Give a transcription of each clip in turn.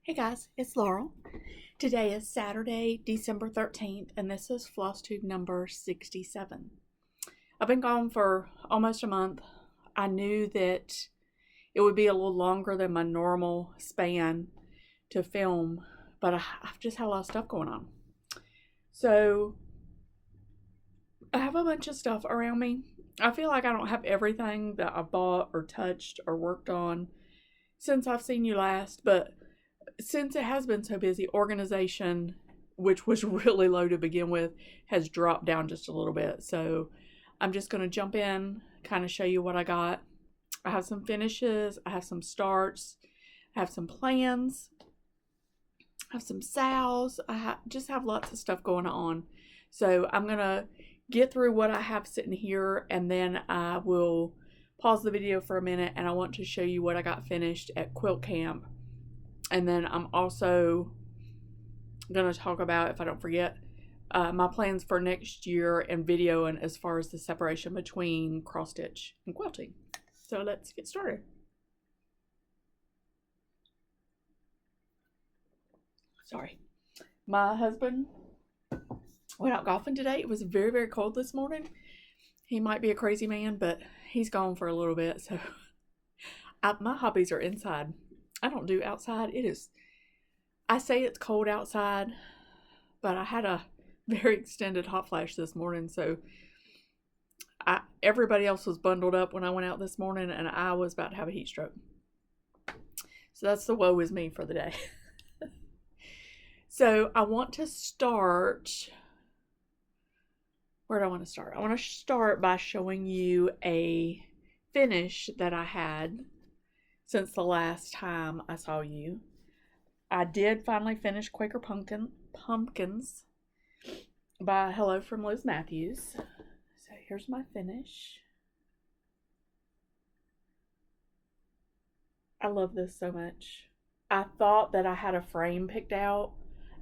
Hey guys, it's Laurel. Today is Saturday, December 13th, and this is FLOSSTUBE number 67. I've been gone for almost a month. I knew that it would be a little longer than my normal span to film, but I've just had a lot of stuff going on. So, I have a bunch of stuff around me. I feel like I don't have everything that I bought or touched or worked on since I've seen you last, but since it has been so busy, organization, which was really low to begin with, has dropped down just a little bit. So I'm just going to jump in, kind of show you what I got. I have some finishes, I have some starts, I have some plans, I have some sales, just have lots of stuff going on. So I'm going to get through what I have sitting here, and then I will pause the video for a minute, and I want to show you what I got finished at quilt camp. And then I'm also going to talk about, if I don't forget, my plans for next year and videoing as far as the separation between cross stitch and quilting. So let's get started. Sorry. My husband went out golfing today. It was very, very cold this morning. He might be a crazy man, but he's gone for a little bit. So my hobbies are inside. I don't do outside. I say it's cold outside, but I had a very extended hot flash this morning, so everybody else was bundled up when I went out this morning, and I was about to have a heat stroke. So that's the woe is me for the day. So I want to start. Where do I want to start? I want to start by showing you a finish that I had since the last time I saw you. I did finally finish Quaker Pumpkins by Hello from Liz Matthews. So here's my finish. I love this so much. I thought that I had a frame picked out.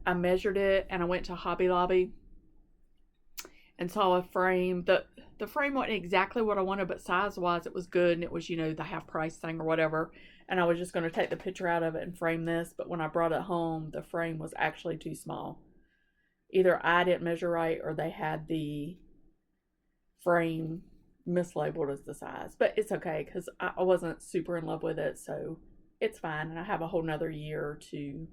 I measured it and I went to Hobby Lobby and saw a frame. The frame wasn't exactly what I wanted, but size-wise it was good, and it was, the half-price thing or whatever, and I was just going to take the picture out of it and frame this, but when I brought it home, the frame was actually too small. Either I didn't measure right, or they had the frame mislabeled as the size, but it's okay, because I wasn't super in love with it, so it's fine, and I have a whole nother year to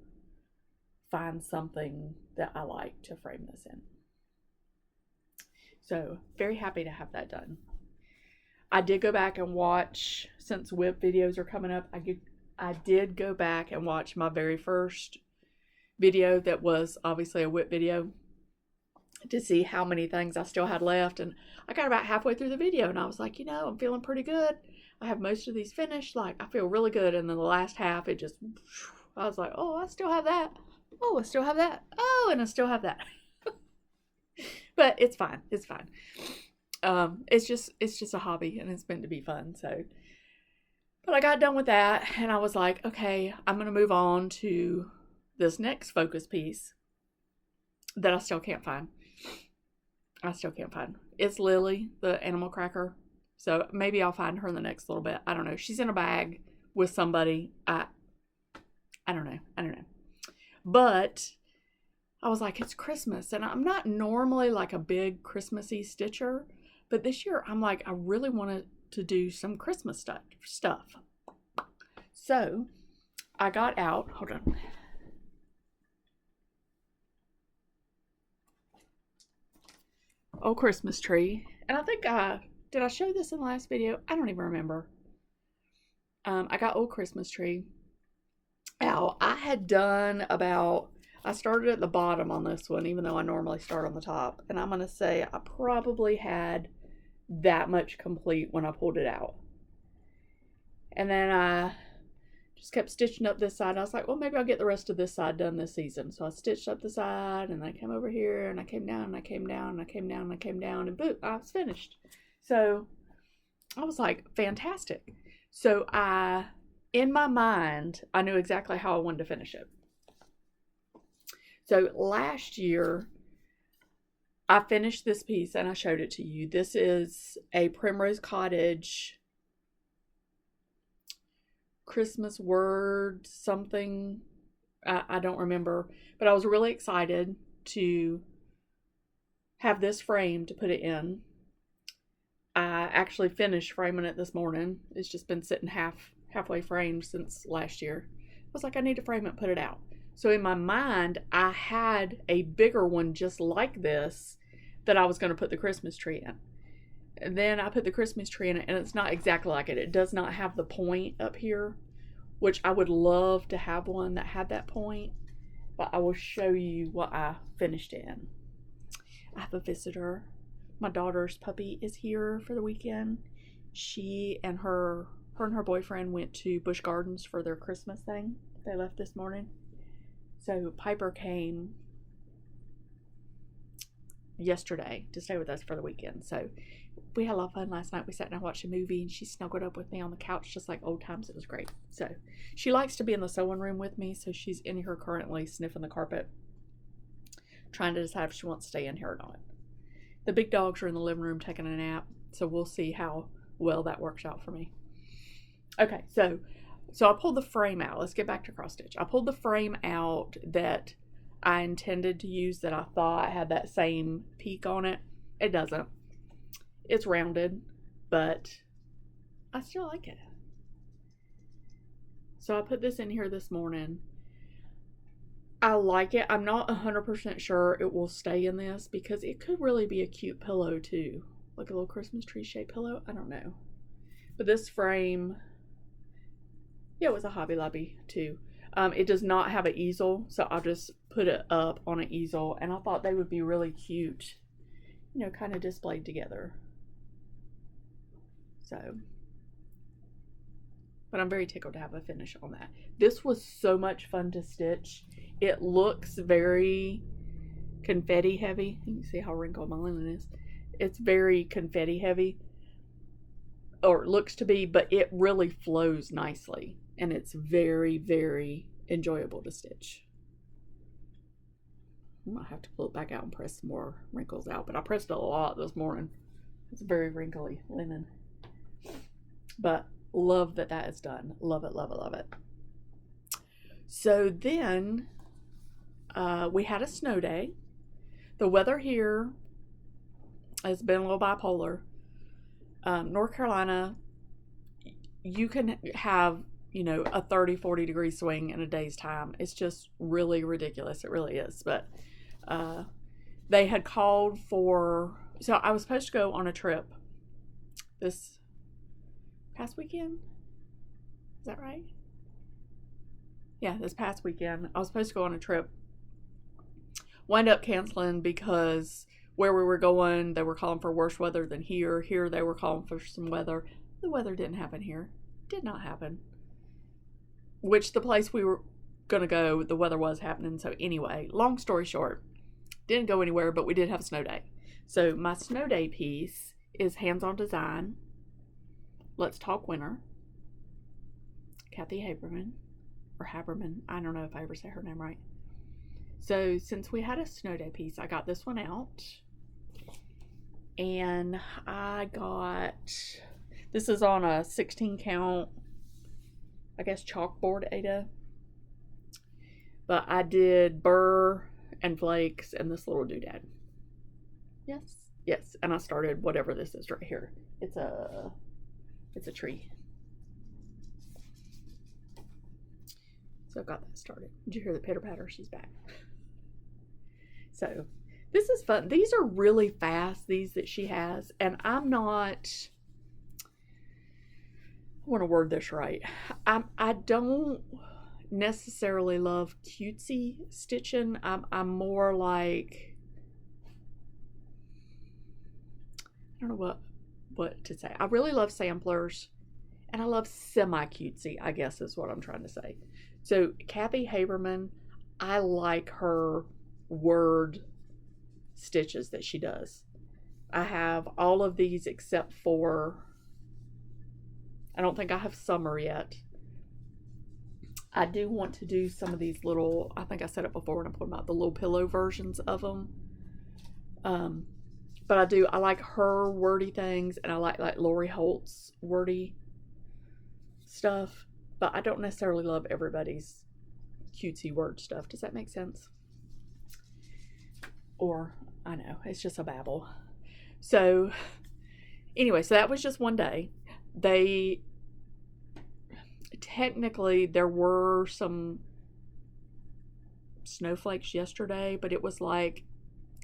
find something that I like to frame this in. So, very happy to have that done. I did go back and watch, since whip videos are coming up, I did go back and watch my very first video that was obviously a whip video to see how many things I still had left. And I got about halfway through the video and I was like, I'm feeling pretty good. I have most of these finished. Like, I feel really good. And then the last half, I was like, oh, I still have that. Oh, I still have that. Oh, and I still have that. But it's fine. It's fine. It's just a hobby, and it's meant to be fun. So, but I got done with that, and I was like, okay, I'm gonna move on to this next focus piece that I still can't find. It's Lily, the animal cracker. So maybe I'll find her in the next little bit. I don't know. She's in a bag with somebody. I don't know. But I was like, it's Christmas, and I'm not normally like a big Christmassy stitcher, but this year I'm like, I really wanted to do some Christmas stuff. So I got out, hold on. Old Christmas tree, and I think did I show this in the last video? I don't even remember. I got old Christmas tree. Now, I had done I started at the bottom on this one, even though I normally start on the top. And I'm going to say I probably had that much complete when I pulled it out. And then I just kept stitching up this side. I was like, well, maybe I'll get the rest of this side done this season. So I stitched up the side, and I came over here, and I came down, and I came down, and I came down, and I came down, and boom, I was finished. So I was like, fantastic. So in my mind, I knew exactly how I wanted to finish it. So last year, I finished this piece and I showed it to you. This is a Primrose Cottage Christmas word something I don't remember, but I was really excited to have this frame to put it in. I actually finished framing it this morning. It's just been sitting halfway framed since last year. I was like, I need to frame it and put it out. So in my mind, I had a bigger one just like this that I was going to put the Christmas tree in. And then I put the Christmas tree in it, and it's not exactly like it. It does not have the point up here, which I would love to have one that had that point. But I will show you what I finished it in. I have a visitor. My daughter's puppy is here for the weekend. She and her boyfriend went to Busch Gardens for their Christmas thing. They left this morning. So Piper came yesterday to stay with us for the weekend. So we had a lot of fun last night. We sat and watched a movie, and she snuggled up with me on the couch just like old times. It was great. So she likes to be in the sewing room with me, so she's in here currently sniffing the carpet, trying to decide if she wants to stay in here or not. The big dogs are in the living room taking a nap, so we'll see how well that works out for me. Okay, so I pulled the frame out. Let's get back to cross stitch. I pulled the frame out that I intended to use, that I thought had that same peak on it. It doesn't. It's rounded, but I still like it. So I put this in here this morning. I like it. I'm not 100% sure it will stay in this because it could really be a cute pillow too. Like a little Christmas tree shaped pillow. I don't know. But this frame, yeah, it was a Hobby Lobby too. It does not have an easel, so I'll just put it up on an easel, and I thought they would be really cute, you know, kind of displayed together. So, but I'm very tickled to have a finish on that. This was so much fun to stitch. It looks very confetti heavy. You can see how wrinkled my linen is. It's very confetti heavy, or it looks to be, but it really flows nicely, and it's very, very enjoyable to stitch. I might have to pull it back out and press some more wrinkles out, but I pressed it a lot this morning. It's very wrinkly linen, but love that that is done. Love it, love it, love it. So then we had a snow day. The weather here has been a little bipolar. North Carolina, you can have, you know, a 30-40 degree swing in a day's time. It's just really ridiculous. It really is. But they had called for, so I was supposed to go on a trip this past weekend. Is that right? Yeah, this past weekend. I was supposed to go on a trip. Wound up canceling because where we were going, they were calling for worse weather than here. Here, they were calling for some weather. The weather didn't happen here. Did not happen. Which the place we were going to go, the weather was happening. So anyway, long story short, didn't go anywhere, but we did have a snow day. So my snow day piece is Hands-On Design. Let's Talk Winter. Kathy Haberman. Or Haberman. I don't know if I ever say her name right. So since we had a snow day piece, I got this one out. And I got, this is on a 16 count, I guess, chalkboard Ada. But I did burr and flakes and this little doodad. Yes. Yes. And I started whatever this is right here. It's a tree. So I got that started. Did you hear the pitter patter? She's back. So this is fun. These are really fast, these that she has. And I'm not, I want to word this right. I don't necessarily love cutesy stitching. I'm more like, I don't know what to say. I really love samplers, and I love semi-cutesy, I guess is what I'm trying to say. So Kathy Haberman, I like her word stitches that she does. I have all of these except for, I don't think I have summer yet. I do want to do some of these little, I think I said it before when I put them out, the little pillow versions of them. But I like her wordy things, and I like Lori Holt's wordy stuff. But I don't necessarily love everybody's cutesy word stuff. Does that make sense? Or, I know, it's just a babble. So, anyway, so that was just one day. Technically, there were some snowflakes yesterday, but it was like,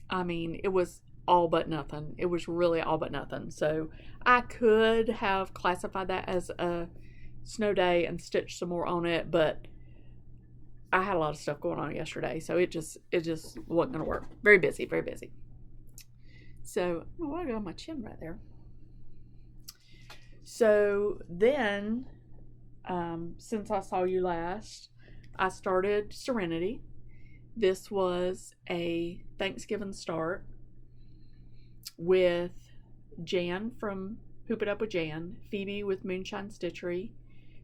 I mean, it was all but nothing. It was really all but nothing. So I could have classified that as a snow day and stitched some more on it, but I had a lot of stuff going on yesterday, so it just wasn't gonna work. Very busy, very busy. So, oh, I got my chin right there. So then, since I saw you last, I started Serenity. This was a Thanksgiving start with Jan from Hoop It Up with Jan, Phoebe with Moonshine Stitchery,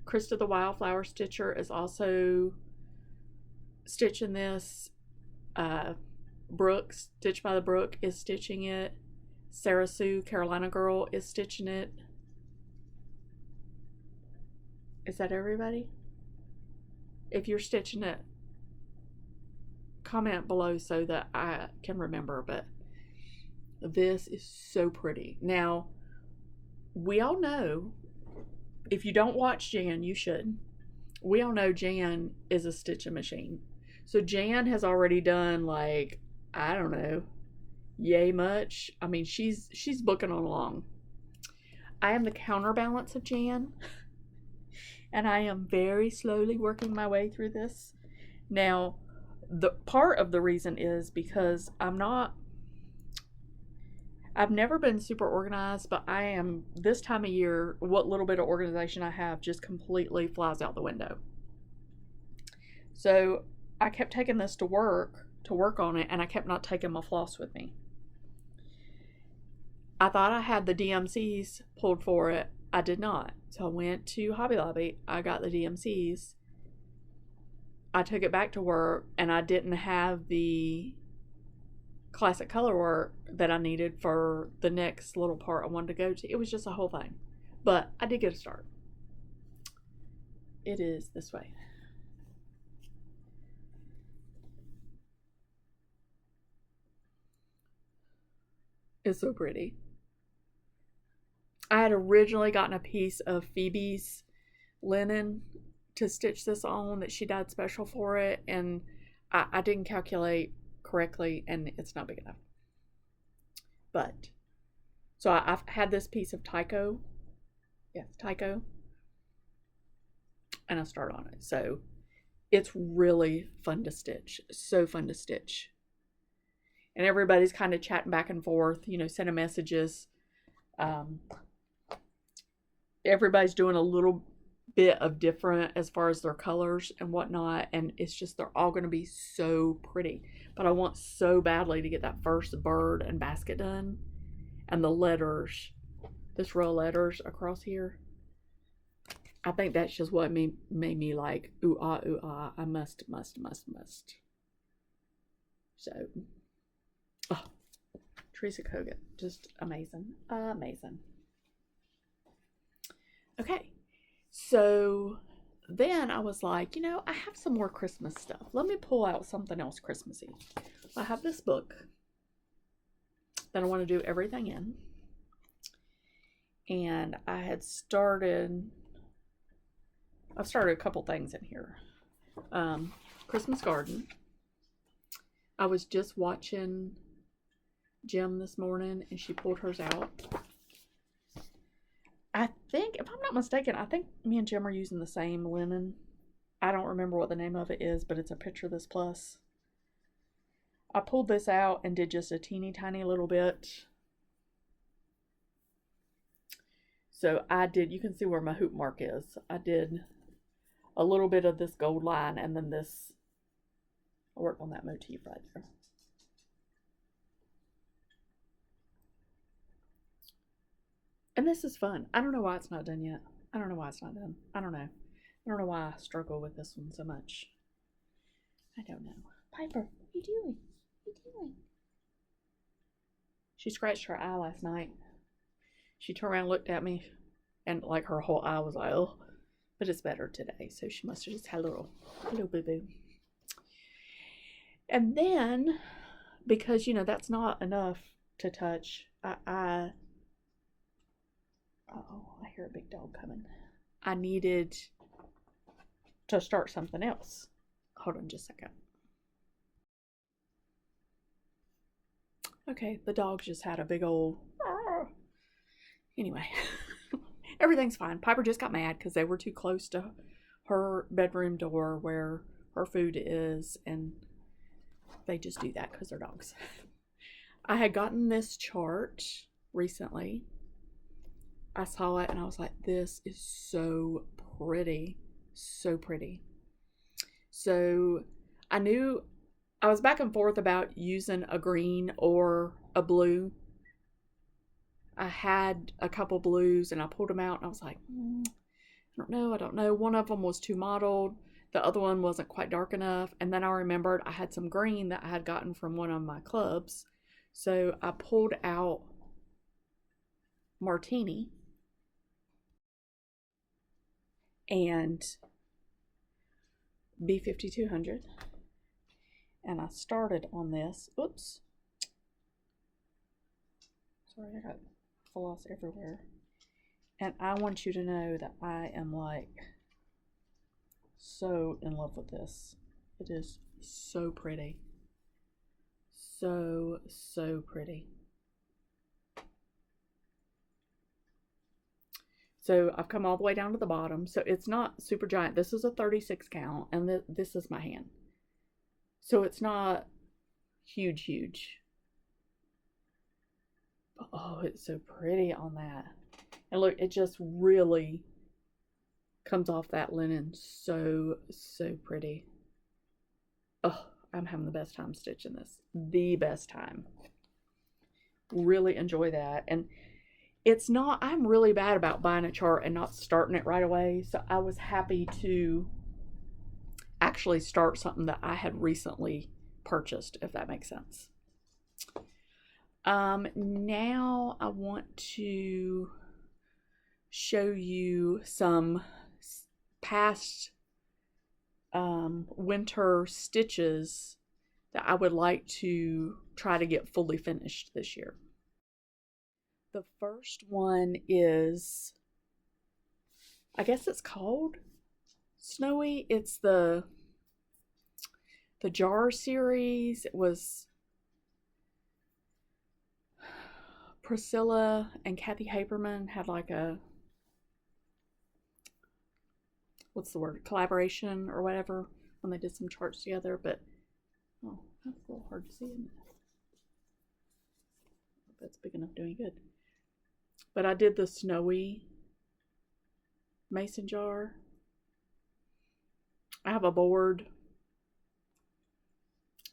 Krista the Wildflower Stitcher is also stitching this. Brooke, Stitch by the Brook, is stitching it. Sarah Sue, Carolina Girl, is stitching it. Is that everybody? If you're stitching it, comment below so that I can remember. But this is so pretty. Now, we all know, if you don't watch Jan, you should. We all know Jan is a stitching machine. So Jan has already done, like, I don't know, yay much. I mean, she's booking on along. I am the counterbalance of Jan, and I am very slowly working my way through this. Now, the part of the reason is because I've never been super organized, but I am, this time of year, what little bit of organization I have just completely flies out the window. So I kept taking this to work on it, and I kept not taking my floss with me. I thought I had the DMCs pulled for it. I did not. So I went to Hobby Lobby. I got the DMCs. I took it back to work, and I didn't have the classic color work that I needed for the next little part I wanted to go to. It was just a whole thing. But I did get a start. It is this way. It's so pretty. I had originally gotten a piece of Phoebe's linen to stitch this on that she dyed special for it, and I didn't calculate correctly, and it's not big enough. But so I've had this piece of Tyco, Tyco, and I start on it. So it's really fun to stitch, so fun to stitch. And everybody's kind of chatting back and forth, you know, sending messages. Everybody's doing a little bit of different as far as their colors and whatnot, and it's just, they're all going to be so pretty. But I want so badly to get that first bird and basket done, and the letters, this row of letters across here. I think that's just what made me like, ooh ah, I must. So, oh, Teresa Kogut, just amazing. Okay, so then I was like, you know, I have some more Christmas stuff. Let me pull out something else Christmassy. I have this book that I want to do everything in. And I've started a couple things in here. Christmas Garden. I was just watching Jim this morning, and she pulled hers out. I think, if I'm not mistaken, I think me and Jim are using the same linen. I don't remember what the name of it is, but it's a Picture This Plus. I pulled this out and did just a teeny tiny little bit. So I did, you can see where my hoop mark is. I did a little bit of this gold line, and then this, I worked on that motif right there. And this is fun. I don't know why it's not done yet. I don't know why it's not done. I don't know why I struggle with this one so much. I don't know. Piper, what are you doing? What are you doing? She scratched her eye last night. She turned around and looked at me, and like her whole eye was like, oh. But it's better today, so she must have just had a little boo-boo. And then, because, you know, that's not enough to touch, I hear a big dog coming. I needed to start something else. Hold on just a second. Okay, the dog just had a big old... Anyway, everything's fine. Piper just got mad because they were too close to her bedroom door where her food is, and they just do that because they're dogs. I had gotten this chart recently. I saw it and I was like, this is so pretty. So pretty. So I knew I was back and forth about using a green or a blue. I had a couple blues and I pulled them out and I was like, I don't know. One of them was too mottled. The other one wasn't quite dark enough. And then I remembered I had some green that I had gotten from one of my clubs. So I pulled out Martini and B5200. And I started on this. Oops. Sorry, I got floss everywhere. And I want you to know that I am like so in love with this. It is so pretty. So, so pretty. So I've come all the way down to the bottom. So it's not super giant. This is a 36 count and this is my hand. So it's not huge, huge. But, oh, it's so pretty on that. And look, it just really comes off that linen so, so pretty. Oh, I'm having the best time stitching this. The best time. Really enjoy that. And it's not, I'm really bad about buying a chart and not starting it right away. So I was happy to actually start something that I had recently purchased, if that makes sense. Now I want to show you some past winter stitches that I would like to try to get fully finished this year. The first one is, I guess it's called Snowy. It's the Jar series. It was Priscilla and Kathy Haberman had like a, what's the word, collaboration or whatever when they did some charts together. But oh, that's a little hard to see, isn't it? That's big enough, doing good. But I did the Snowy mason jar. I have a board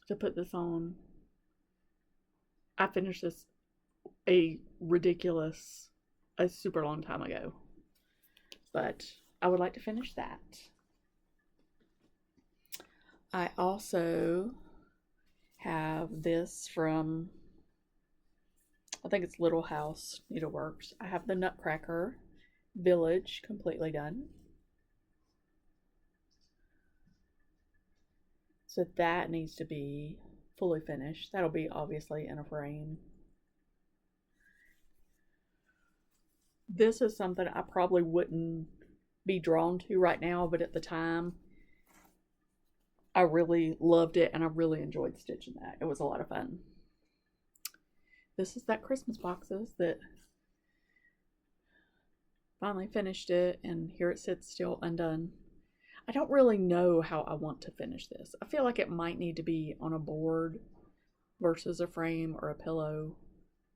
to put this on. I finished this a super long time ago, but I would like to finish that. I also have this from, I think it's Little House Needleworks. I have the Nutcracker Village completely done. So that needs to be fully finished. That'll be obviously in a frame. This is something I probably wouldn't be drawn to right now, but at the time, I really loved it and I really enjoyed stitching that. It was a lot of fun. This is that Christmas boxes that finally finished it, and here it sits still undone. I don't really know how I want to finish this. I feel like it might need to be on a board versus a frame or a pillow,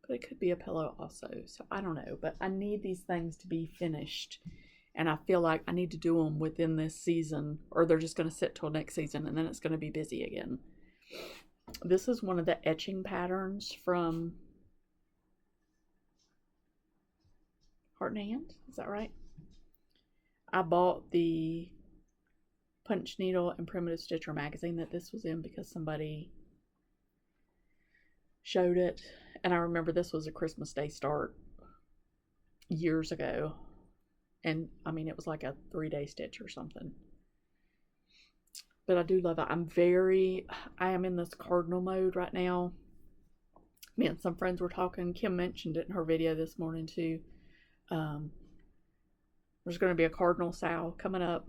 but it could be a pillow also. So I don't know, but I need these things to be finished, and I feel like I need to do them within this season, or they're just going to sit till next season and then it's going to be busy again. This is one of the etching patterns from Heart and Hand, is that right? I bought the Punch Needle and Primitive Stitcher magazine that this was in because somebody showed it, and I remember this was a Christmas Day start years ago, and I mean it was like a 3-day stitch or something. But I do love it. I am in this cardinal mode right now. Me and some friends were talking. Kim mentioned it in her video this morning too. There's going to be a cardinal sow coming up.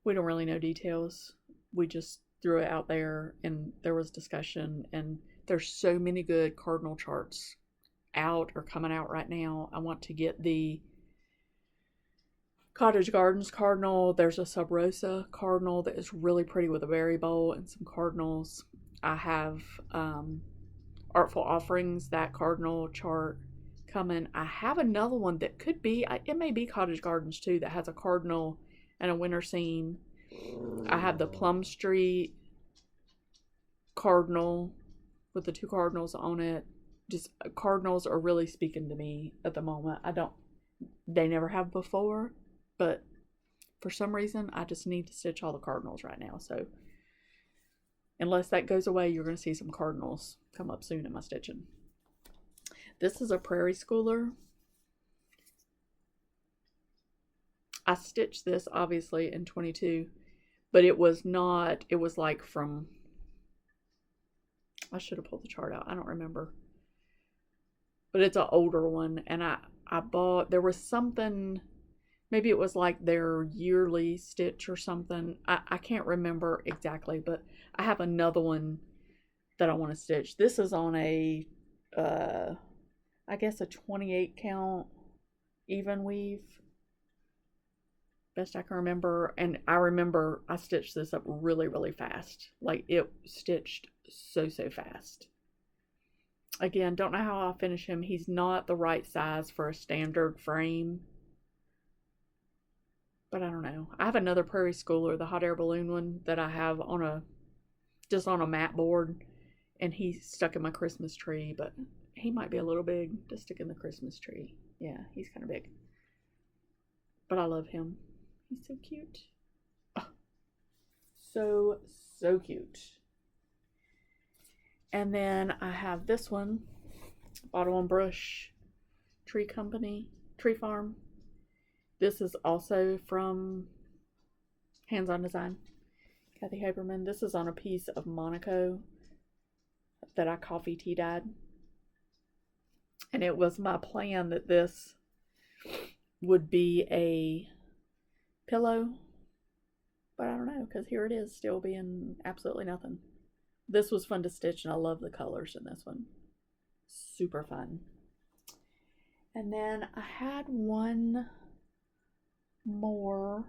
We don't really know details. We just threw it out there, and there was discussion, and there's so many good cardinal charts out or coming out right now. I want to get the Cottage Gardens cardinal. There's a Sub Rosa cardinal that is really pretty with a berry bowl and some cardinals. I have Artful Offerings, that cardinal chart coming. I have another one that could be, it may be Cottage Gardens too, that has a cardinal and a winter scene. I have the Plum Street cardinal with the two cardinals on it. Just cardinals are really speaking to me at the moment. They never have before, but for some reason I just need to stitch all the cardinals right now. So unless that goes away, you're going to see some cardinals come up soon in my stitching. This is a Prairie Schooler. I stitched this obviously in 22, but it was like from, I should have pulled the chart out. I don't remember. But it's an older one, and I bought, there was something, maybe it was like their yearly stitch or something. I can't remember exactly, but I have another one that I want to stitch. This is on a, I guess a 28 count even weave, best I can remember. And I remember I stitched this up really, really fast. Like, it stitched so fast. Again, don't know how I'll finish him. He's not the right size for a standard frame. But I don't know. I have another Prairie Schooler, the hot air balloon one, that I have on just on a mat board. And he's stuck in my Christmas tree, but he might be a little big to stick in the Christmas tree. Yeah, he's kind of big. But I love him. He's so cute. Oh, so cute. And then I have this one, Bottle and Brush Tree Farm. This is also from Hands On Design, Kathy Haberman. This is on a piece of Monaco that I coffee tea dyed. And it was my plan that this would be a pillow. But I don't know, because here it is, still being absolutely nothing. This was fun to stitch, and I love the colors in this one. Super fun. And then I had one more.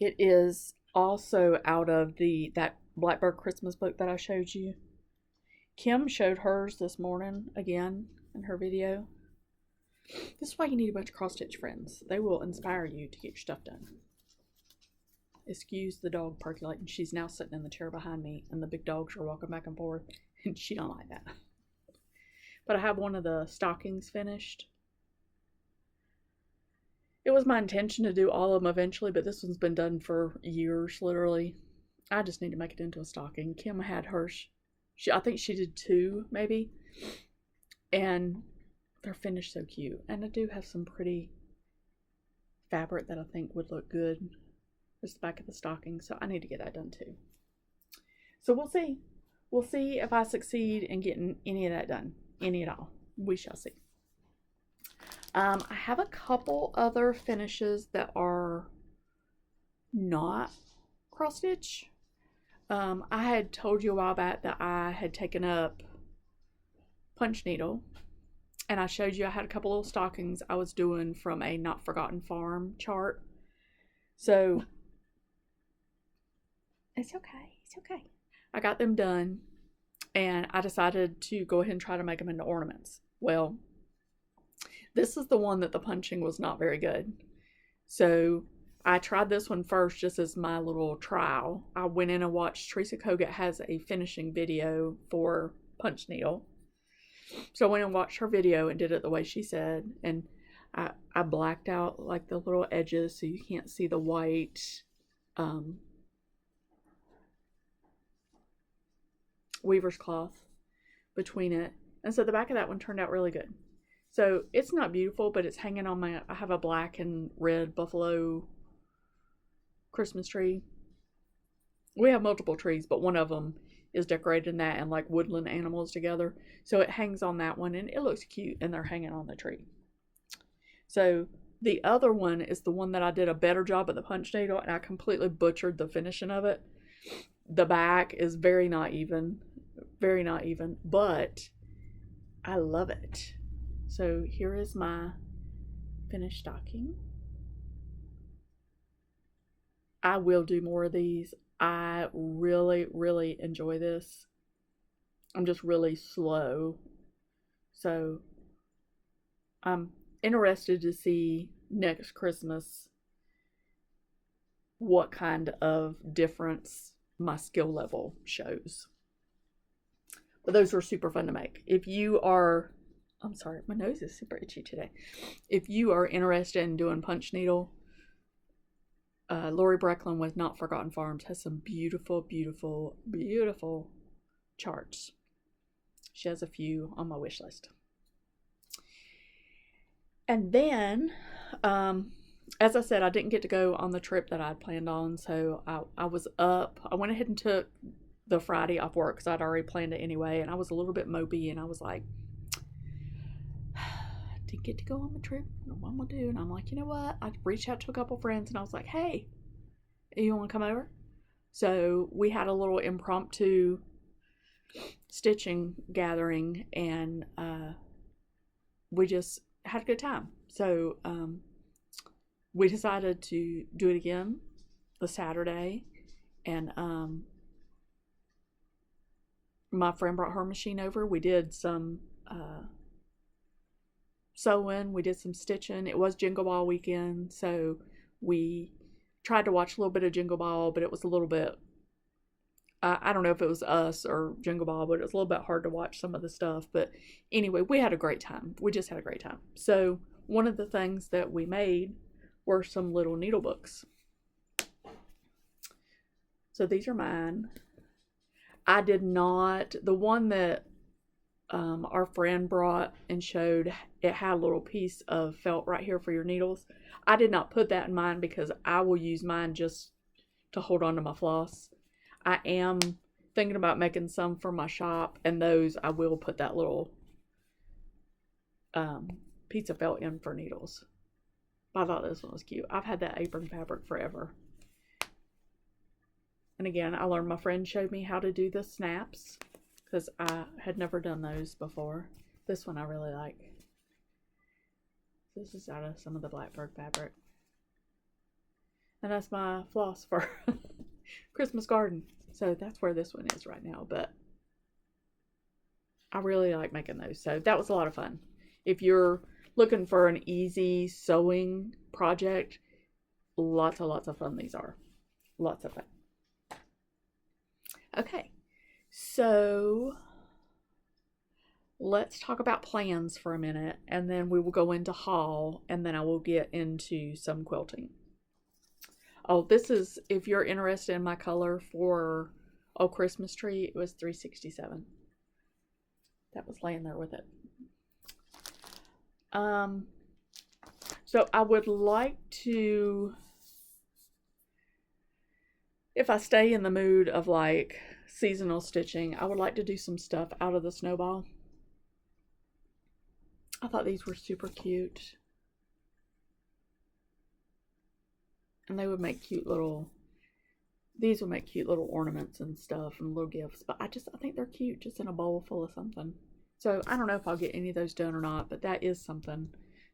It is also out of that Blackbird Christmas book that I showed you. Kim showed hers this morning again in her video. This is why you need a bunch of cross-stitch friends. They will inspire you to get your stuff done. Excuse the dog percolating. She's now sitting in the chair behind me, and the big dogs are walking back and forth, and she don't like that. But I have one of the stockings finished. It was my intention to do all of them eventually, but this one's been done for years, literally. I just need to make it into a stocking. Kim had hers. I think she did 2, maybe. And they're finished so cute. And I do have some pretty fabric that I think would look good. It's the back of the stocking, so I need to get that done too. So we'll see. We'll see if I succeed in getting any of that done. Any at all. We shall see. I have a couple other finishes that are not cross stitch. I had told you a while back that I had taken up punch needle, and I showed you I had a couple little stockings I was doing from a Not Forgotten Farm chart. So it's okay. I got them done, and I decided to go ahead and try to make them into ornaments. Well, this is the one that the punching was not very good. So I tried this one first just as my little trial. I went in and watched, Teresa Kogut has a finishing video for punch needle. So I went and watched her video and did it the way she said. And I blacked out like the little edges so you can't see the white weaver's cloth between it. And so the back of that one turned out really good. So it's not beautiful, but it's hanging on I have a black and red buffalo Christmas tree. We have multiple trees, but one of them is decorated in that and like woodland animals together. So it hangs on that one and it looks cute, and they're hanging on the tree. So the other one is the one that I did a better job at the punch needle, and I completely butchered the finishing of it. The back is very not even, but I love it. So here is my finished stocking. I will do more of these. I really, really enjoy this. I'm just really slow. So I'm interested to see next Christmas what kind of difference my skill level shows. But those were super fun to make. If you are, I'm sorry, my nose is super itchy today. If you are interested in doing punch needle, Lori Brecklin with Not Forgotten Farms has some beautiful, beautiful, beautiful charts. She has a few on my wish list. And then, as I said, I didn't get to go on the trip that I had planned on, so I was up. I went ahead and took the Friday off work because I'd already planned it anyway, and I was a little bit mopey, and I was like, didn't get to go on the trip. What am I gonna do? And I'm like, you know what? I reached out to a couple friends, and I was like, hey, you want to come over? So we had a little impromptu stitching gathering, and we just had a good time. So we decided to do it again the Saturday, and my friend brought her machine over. We did some sewing, we did some stitching. It was Jingle Ball weekend, so we tried to watch a little bit of Jingle Ball, but it was a little bit, I don't know if it was us or Jingle Ball, but it was a little bit hard to watch some of the stuff. But anyway, we had a great time. We just had a great time. So one of the things that we made were some little needle books. So these are mine. I did not, the one that our friend brought and showed, it had a little piece of felt right here for your needles. I did not put that in mine because I will use mine just to hold on to my floss. I am thinking about making some for my shop, and those I will put that little piece of felt in for needles. I thought this one was cute. I've had that apron fabric forever. And again, I learned, my friend showed me how to do the snaps because I had never done those before. This one I really like. This is out of some of the Blackbird fabric. And that's my floss for Christmas garden. So that's where this one is right now. But I really like making those. So that was a lot of fun. If you're looking for an easy sewing project, lots of fun these are. Lots of fun. Okay, so let's talk about plans for a minute, and then we will go into haul, and then I will get into some quilting. Oh, this is, if you're interested in my color for Christmas tree, it was $3.67. That was laying there with it. So I would like to, if I stay in the mood of like seasonal stitching, I would like to do some stuff out of the snowball. I thought these were super cute. And they would make cute little, these would make cute little ornaments and stuff and little gifts. But I think they're cute just in a bowl full of something. So I don't know if I'll get any of those done or not, but that is something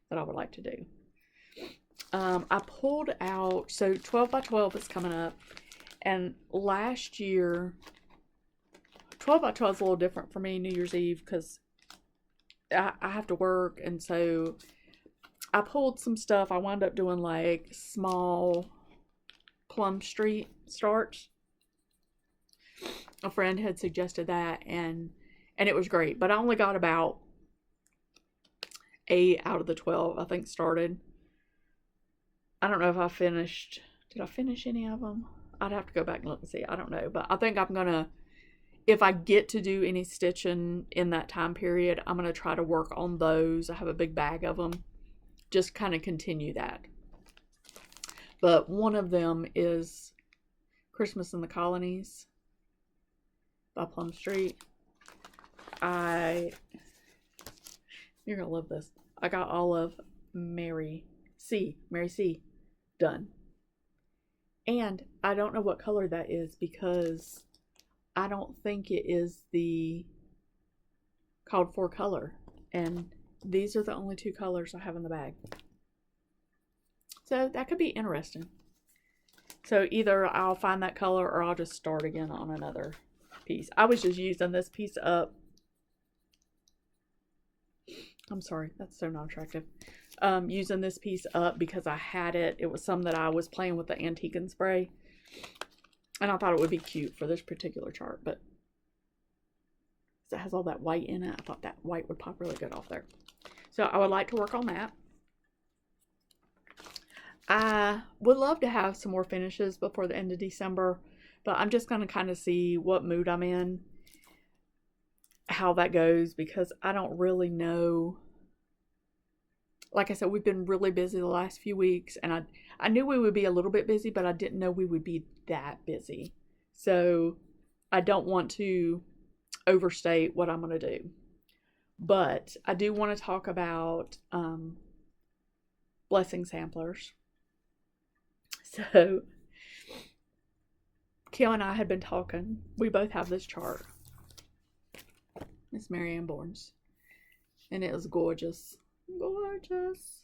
that I would like to do. I pulled out, so 12 by 12 is coming up. And last year, 12 by 12 is a little different for me New Year's Eve because I have to work. And so I pulled some stuff. I wound up doing like small Plum Street starts. A friend had suggested that, and it was great. But I only got about 8 out of the 12, I think, started. I don't know if I finished. Did I finish any of them? I'd have to go back and look and see. I don't know. But I think I'm going to, if I get to do any stitching in that time period, I'm going to try to work on those. I have a big bag of them. Just kind of continue that. But one of them is Christmas in the Colonies by Plum Street. You're going to love this. I got all of Mary C. done. And I don't know what color that is because I don't think it is the called for color. And these are the only two colors I have in the bag. So that could be interesting. So either I'll find that color or I'll just start again on another piece. I was just using this piece up. I'm sorry, that's so not attractive. Using this piece up because I had it. It was some that I was playing with the antique and spray. And I thought it would be cute for this particular chart. But it has all that white in it. I thought that white would pop really good off there. So I would like to work on that. I would love to have some more finishes before the end of December. But I'm just going to kind of see what mood I'm in. How that goes. Because I don't really know. Like I said, we've been really busy the last few weeks. And I knew we would be a little bit busy. But I didn't know we would be that busy. So I don't want to overstate what I'm going to do. But I do want to talk about blessing samplers. So Kim and I had been talking. We both have this chart. Miss Mary Ann Bourne's. And it was gorgeous. Gorgeous.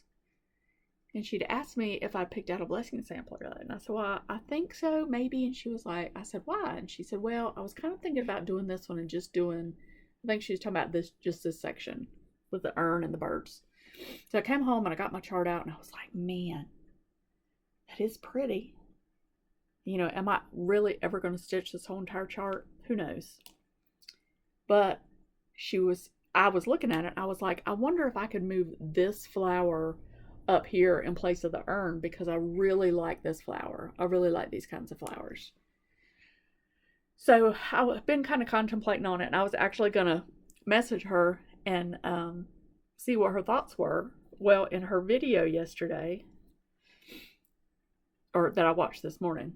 And she'd asked me if I picked out a blessing sampler. And I said, well, I think so, maybe. And she was like, I said, why? And she said, well, I was kind of thinking about doing this one and just doing, I think she was talking about this, just this section with the urn and the birds. So I came home and I got my chart out and I was like, man, that is pretty. You know, am I really ever going to stitch this whole entire chart? Who knows? But I was looking at it and I was like, I wonder if I could move this flower up here in place of the urn because I really like this flower. I really like these kinds of flowers. So I've been kind of contemplating on it, and I was actually going to message her and see what her thoughts were. Well, in her video yesterday, or that I watched this morning,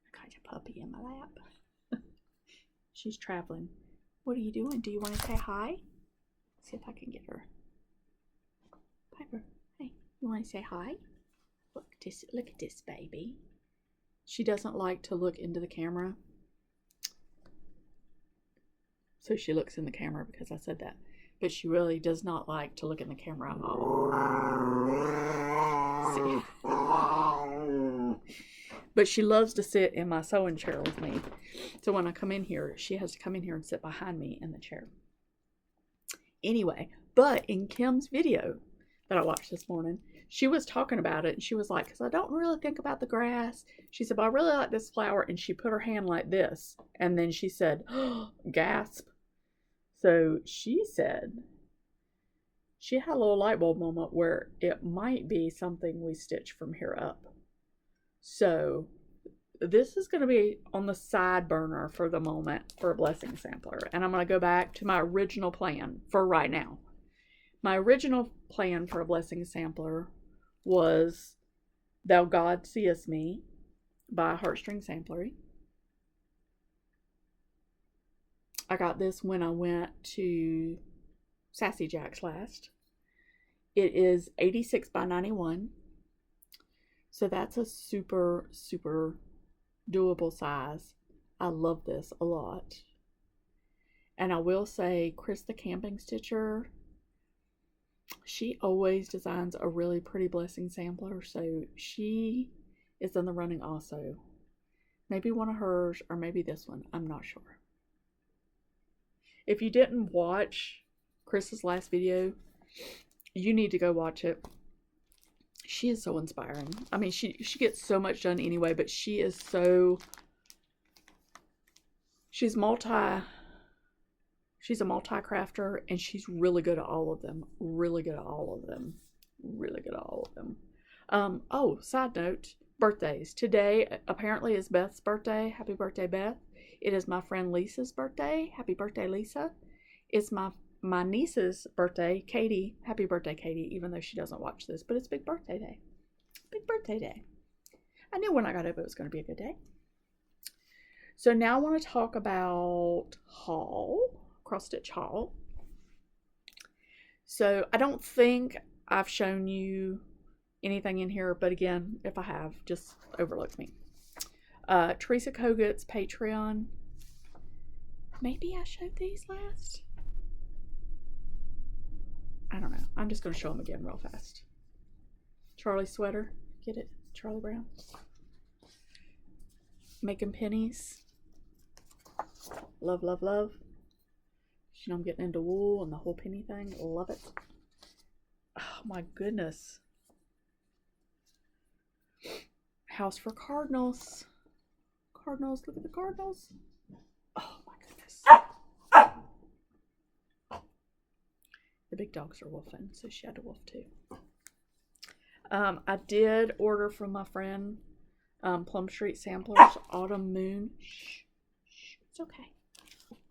I got your puppy in my lap. She's traveling. What are you doing? Do you want to say hi? See if I can get her. Piper, hey, you want to say hi? Look at this baby. She doesn't like to look into the camera. So she looks in the camera because I said that. But she really does not like to look in the camera at all. See? But she loves to sit in my sewing chair with me. So when I come in here, she has to come in here and sit behind me in the chair. Anyway, but in Kim's video that I watched this morning, she was talking about it and she was like, because I don't really think about the grass. She said, but I really like this flower. And she put her hand like this. And then she said, oh, gasp. So she said she had a little light bulb moment where it might be something we stitch from here up. So this is going to be on the side burner for the moment for a blessing sampler. And I'm going to go back to my original plan for right now. My original plan for a blessing sampler was Thou God Seest Me by Heartstring Samplery. I got this when I went to Sassy Jack's last. It is 86 by 91. So that's a super, super doable size. I love this a lot. And I will say, Chris the Camping Stitcher, she always designs a really pretty blessing sampler. So she is in the running also. Maybe one of hers or maybe this one. I'm not sure. If you didn't watch Chris's last video, you need to go watch it. She is so inspiring. I mean, she gets so much done anyway, but she is so, she's a multi-crafter, and she's really good at all of them. Really good at all of them. Really good at all of them. Oh, side note, birthdays. Today apparently is Beth's birthday. Happy birthday, Beth. It is my friend Lisa's birthday. Happy birthday, Lisa. It's my niece's birthday, Katie. Happy birthday, Katie, even though she doesn't watch this, but it's big birthday day. Big birthday day. I knew when I got up it was going to be a good day. So now I want to talk about haul, cross stitch haul. So I don't think I've shown you anything in here, but again, if I have, just overlook me. Teresa Kogut's Patreon. Maybe I showed these last. I don't know. I'm just going to show them again real fast. Charlie sweater. Get it? Charlie Brown. Making pennies. Love, love, love. You know, I'm getting into wool and the whole penny thing. Love it. Oh my goodness. House for Cardinals. Cardinals. Look at the Cardinals. Oh my goodness. The big dogs are woofing, so she had to woof too. I did order from my friend Plum Street Samplers Autumn Moon. Shh, it's okay.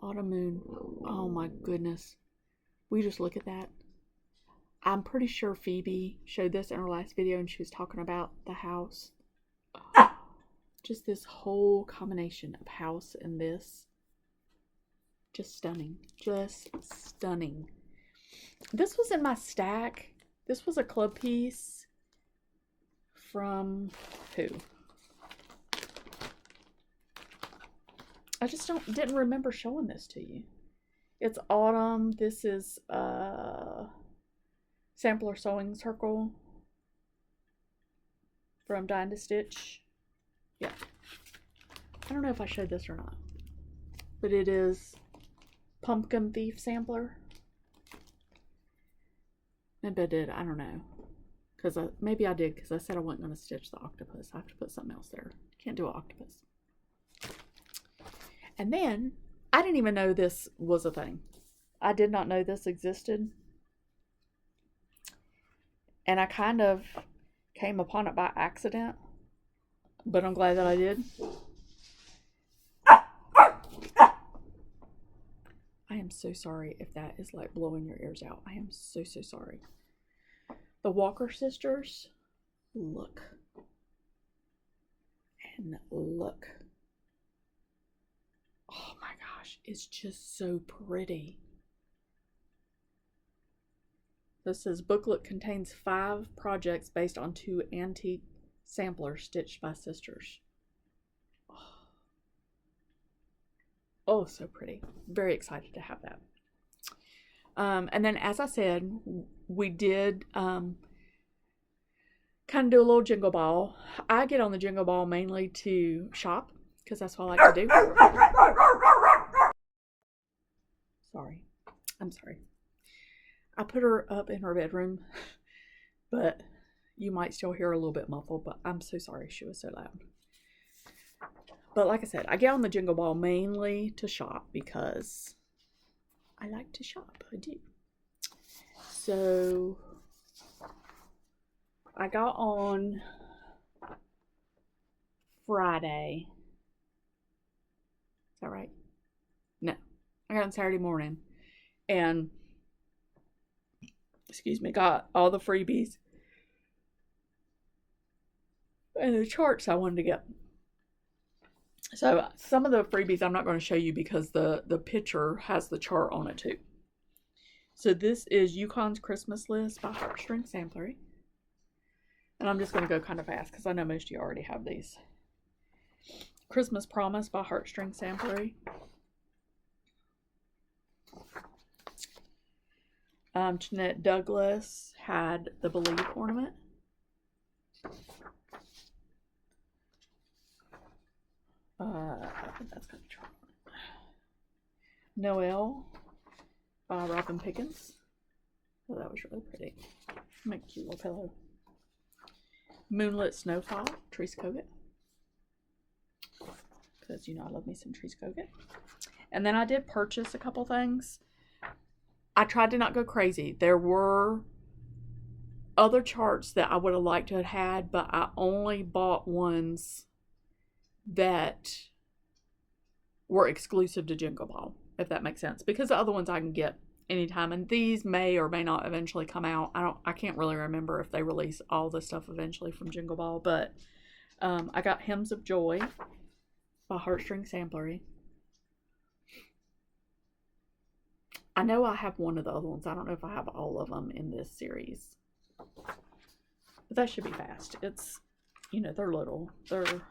Autumn Moon. Oh my goodness. Will you just look at that? I'm pretty sure Phoebe showed this in her last video and she was talking about the house. Just this whole combination of house and this. Just stunning. Just stunning. This was in my stack. This was a club piece from who? I just didn't remember showing this to you. It's Autumn. This is Sampler Sewing Circle from Dying to Stitch. Yeah. I don't know if I showed this or not, but it is Pumpkin Thief Sampler. Maybe I did. I don't know. Maybe I did because I said I wasn't going to stitch the octopus. I have to put something else there. Can't do an octopus. And then, I didn't even know this was a thing. I did not know this existed. And I kind of came upon it by accident. But I'm glad that I did. I am so sorry if that is like blowing your ears out. I am so, so sorry. The Walker sisters. Look. And look. Oh my gosh. It's just so pretty. This says booklet contains 5 projects based on 2 antique samplers stitched by sisters. Oh, so pretty. Very excited to have that. And then, as I said, we did kind of do a little jingle ball. I get on the jingle ball mainly to shop, because that's what I like to do. Sorry. I'm sorry. I put her up in her bedroom, but you might still hear her a little bit muffled, but I'm so sorry she was so loud. But like I said, I get on the jingle ball mainly to shop because I like to shop. I do. So I got on Friday. Is that right? No. I got on Saturday morning and, got all the freebies and the charts I wanted to get. So some of the freebies I'm not going to show you because the picture has the chart on it too. So this is Yukon's Christmas List by Heartstring Samplery. And I'm just going to go kind of fast because I know most of you already have these. Christmas Promise by Heartstring Samplery. Jeanette Douglas had the Believe ornament. I think that's going to be charm. Noelle by Robin Pickens. Oh, that was really pretty. Make a cute little pillow. Moonlit Snowfall, Teresa Kogut. Because, you know, I love me some Teresa Kogut. And then I did purchase a couple things. I tried to not go crazy. There were other charts that I would have liked to have had, but I only bought ones that were exclusive to Jingle Ball, if that makes sense. Because the other ones I can get anytime, and these may or may not eventually come out. I can't really remember if they release all the stuff eventually from Jingle Ball, but I got Hymns of Joy by Heartstring Samplery. I know I have one of the other ones. I don't know if I have all of them in this series, but that should be fast. It's, you know, they're little. They're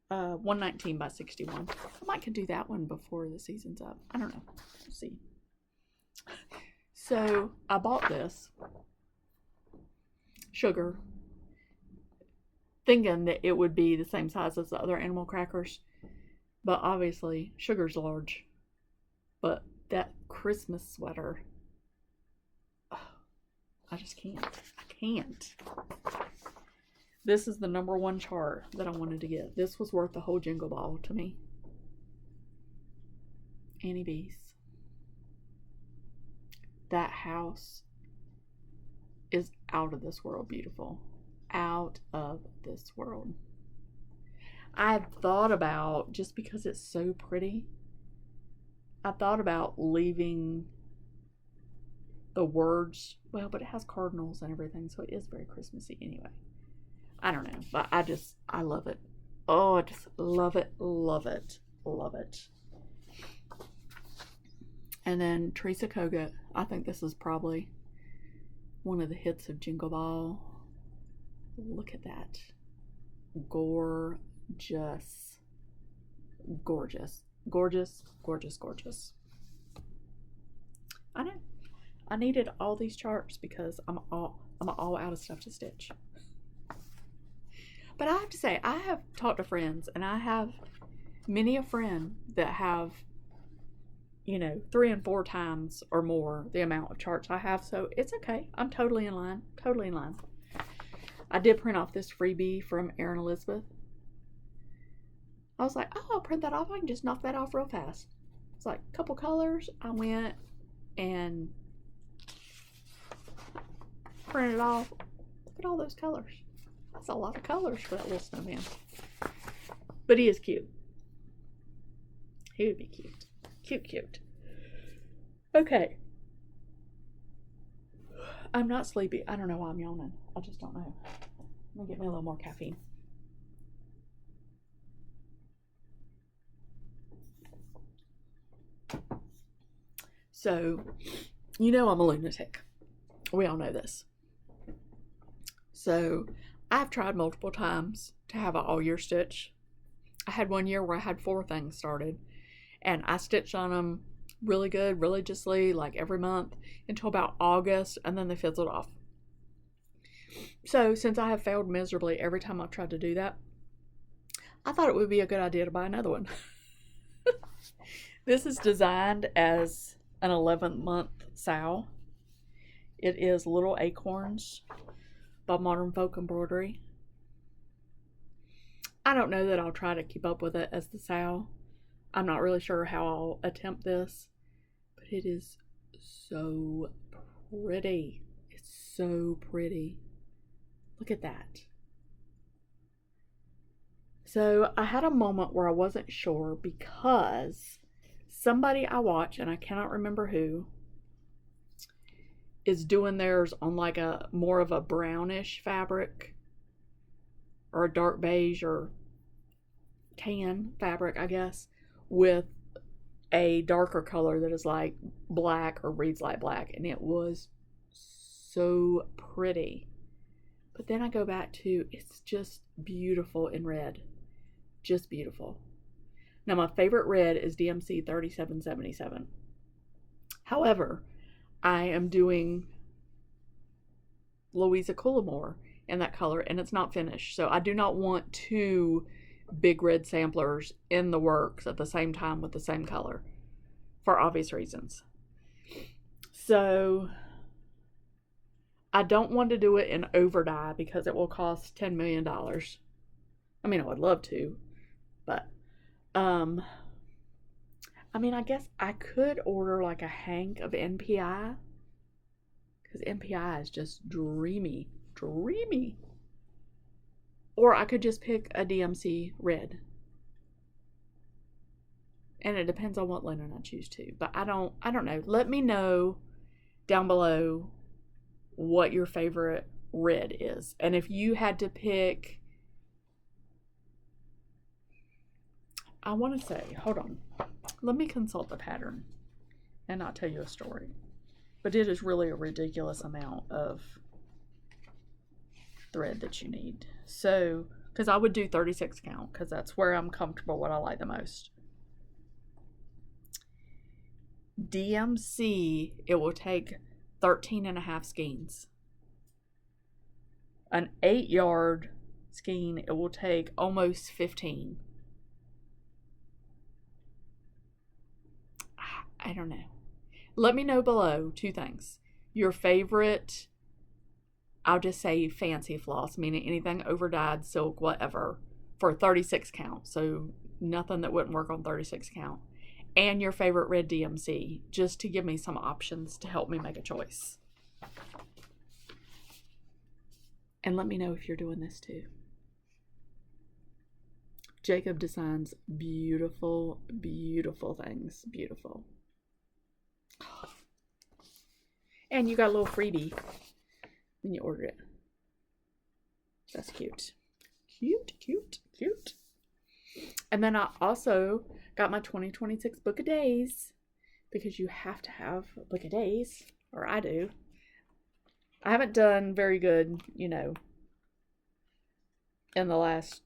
119 by 61. I might could do that one before the season's up. I don't know. We'll see. So I bought this sugar, thinking that it would be the same size as the other animal crackers, but obviously sugar's large. But that Christmas sweater, oh, I just can't. I can't. This is the #1 chart that I wanted to get. This was worth the whole Jingle Ball to me. Annie B's. That house is out of this world beautiful. Out of this world. I thought about, just because it's so pretty, I thought about leaving the words, well, but it has cardinals and everything, so it is very Christmassy anyway. I don't know, but I love it. Oh, I just love it, love it, love it. And then Teresa Kogut. I think this is probably one of the hits of Jingle Ball. Look at that. Gorgeous. Gorgeous. Gorgeous, gorgeous, gorgeous. I know. I needed all these charts because I'm all out of stuff to stitch. But I have to say, I have talked to friends, and I have many a friend that have, you know, 3 and 4 times or more the amount of charts I have. So it's okay. I'm totally in line. Totally in line. I did print off this freebie from Erin Elizabeth. I was like, oh, I'll print that off. I can just knock that off real fast. It's like a couple colors. I went and printed it off. Look at all those colors. That's a lot of colors for that little snowman. But he is cute. He would be cute. Cute, cute. Okay. I'm not sleepy. I don't know why I'm yawning. I just don't know. Let me get me a little more caffeine. So, you know I'm a lunatic. We all know this. So, I've tried multiple times to have an all-year stitch. I had one year where I had 4 things started, and I stitched on them really good, religiously, like every month, until about August, and then they fizzled off. So, since I have failed miserably every time I've tried to do that, I thought it would be a good idea to buy another one. This is designed as an 11-month sow. It is Little Acorns by Modern Folk Embroidery. I don't know that I'll try to keep up with it as the sow. I'm not really sure how I'll attempt this, but it is so pretty. It's so pretty. Look at that. So I had a moment where I wasn't sure because somebody I watch, and I cannot remember who, is doing theirs on like a more of a brownish fabric, or a dark beige or tan fabric, I guess, with a darker color that is like black or reads like black, and it was so pretty. But then I go back to, it's just beautiful in red. Just beautiful. Now my favorite red is DMC 3777. However, I am doing Louisa Cullimore in that color, and it's not finished. So I do not want 2 big red samplers in the works at the same time with the same color, for obvious reasons. So I don't want to do it in over dye because it will cost $10 million. I mean, I would love to, but I mean, I guess I could order like a hank of NPI, because NPI is just dreamy, dreamy. Or I could just pick a DMC red. And it depends on what linen I choose to. But I don't know. Let me know down below what your favorite red is. And if you had to pick, I want to say, hold on. Let me consult the pattern and I'll tell you a story. But it is really a ridiculous amount of thread that you need. So, because I would do 36 count because that's where I'm comfortable, what I like the most. DMC, it will take 13.5 skeins. An 8-yard skein, it will take almost 15. I don't know. Let me know below 2 things. Your favorite, I'll just say fancy floss, meaning anything over dyed, silk, whatever, for 36 count. So nothing that wouldn't work on 36 count. And your favorite red DMC, just to give me some options to help me make a choice. And let me know if you're doing this too. Jacob designs beautiful, beautiful things. Beautiful. And you got a little freebie when you order it. That's cute. Cute, cute, cute. And then I also got my 2026 book of days, because you have to have a book of days, or I do. I haven't done very good, you know, in the last,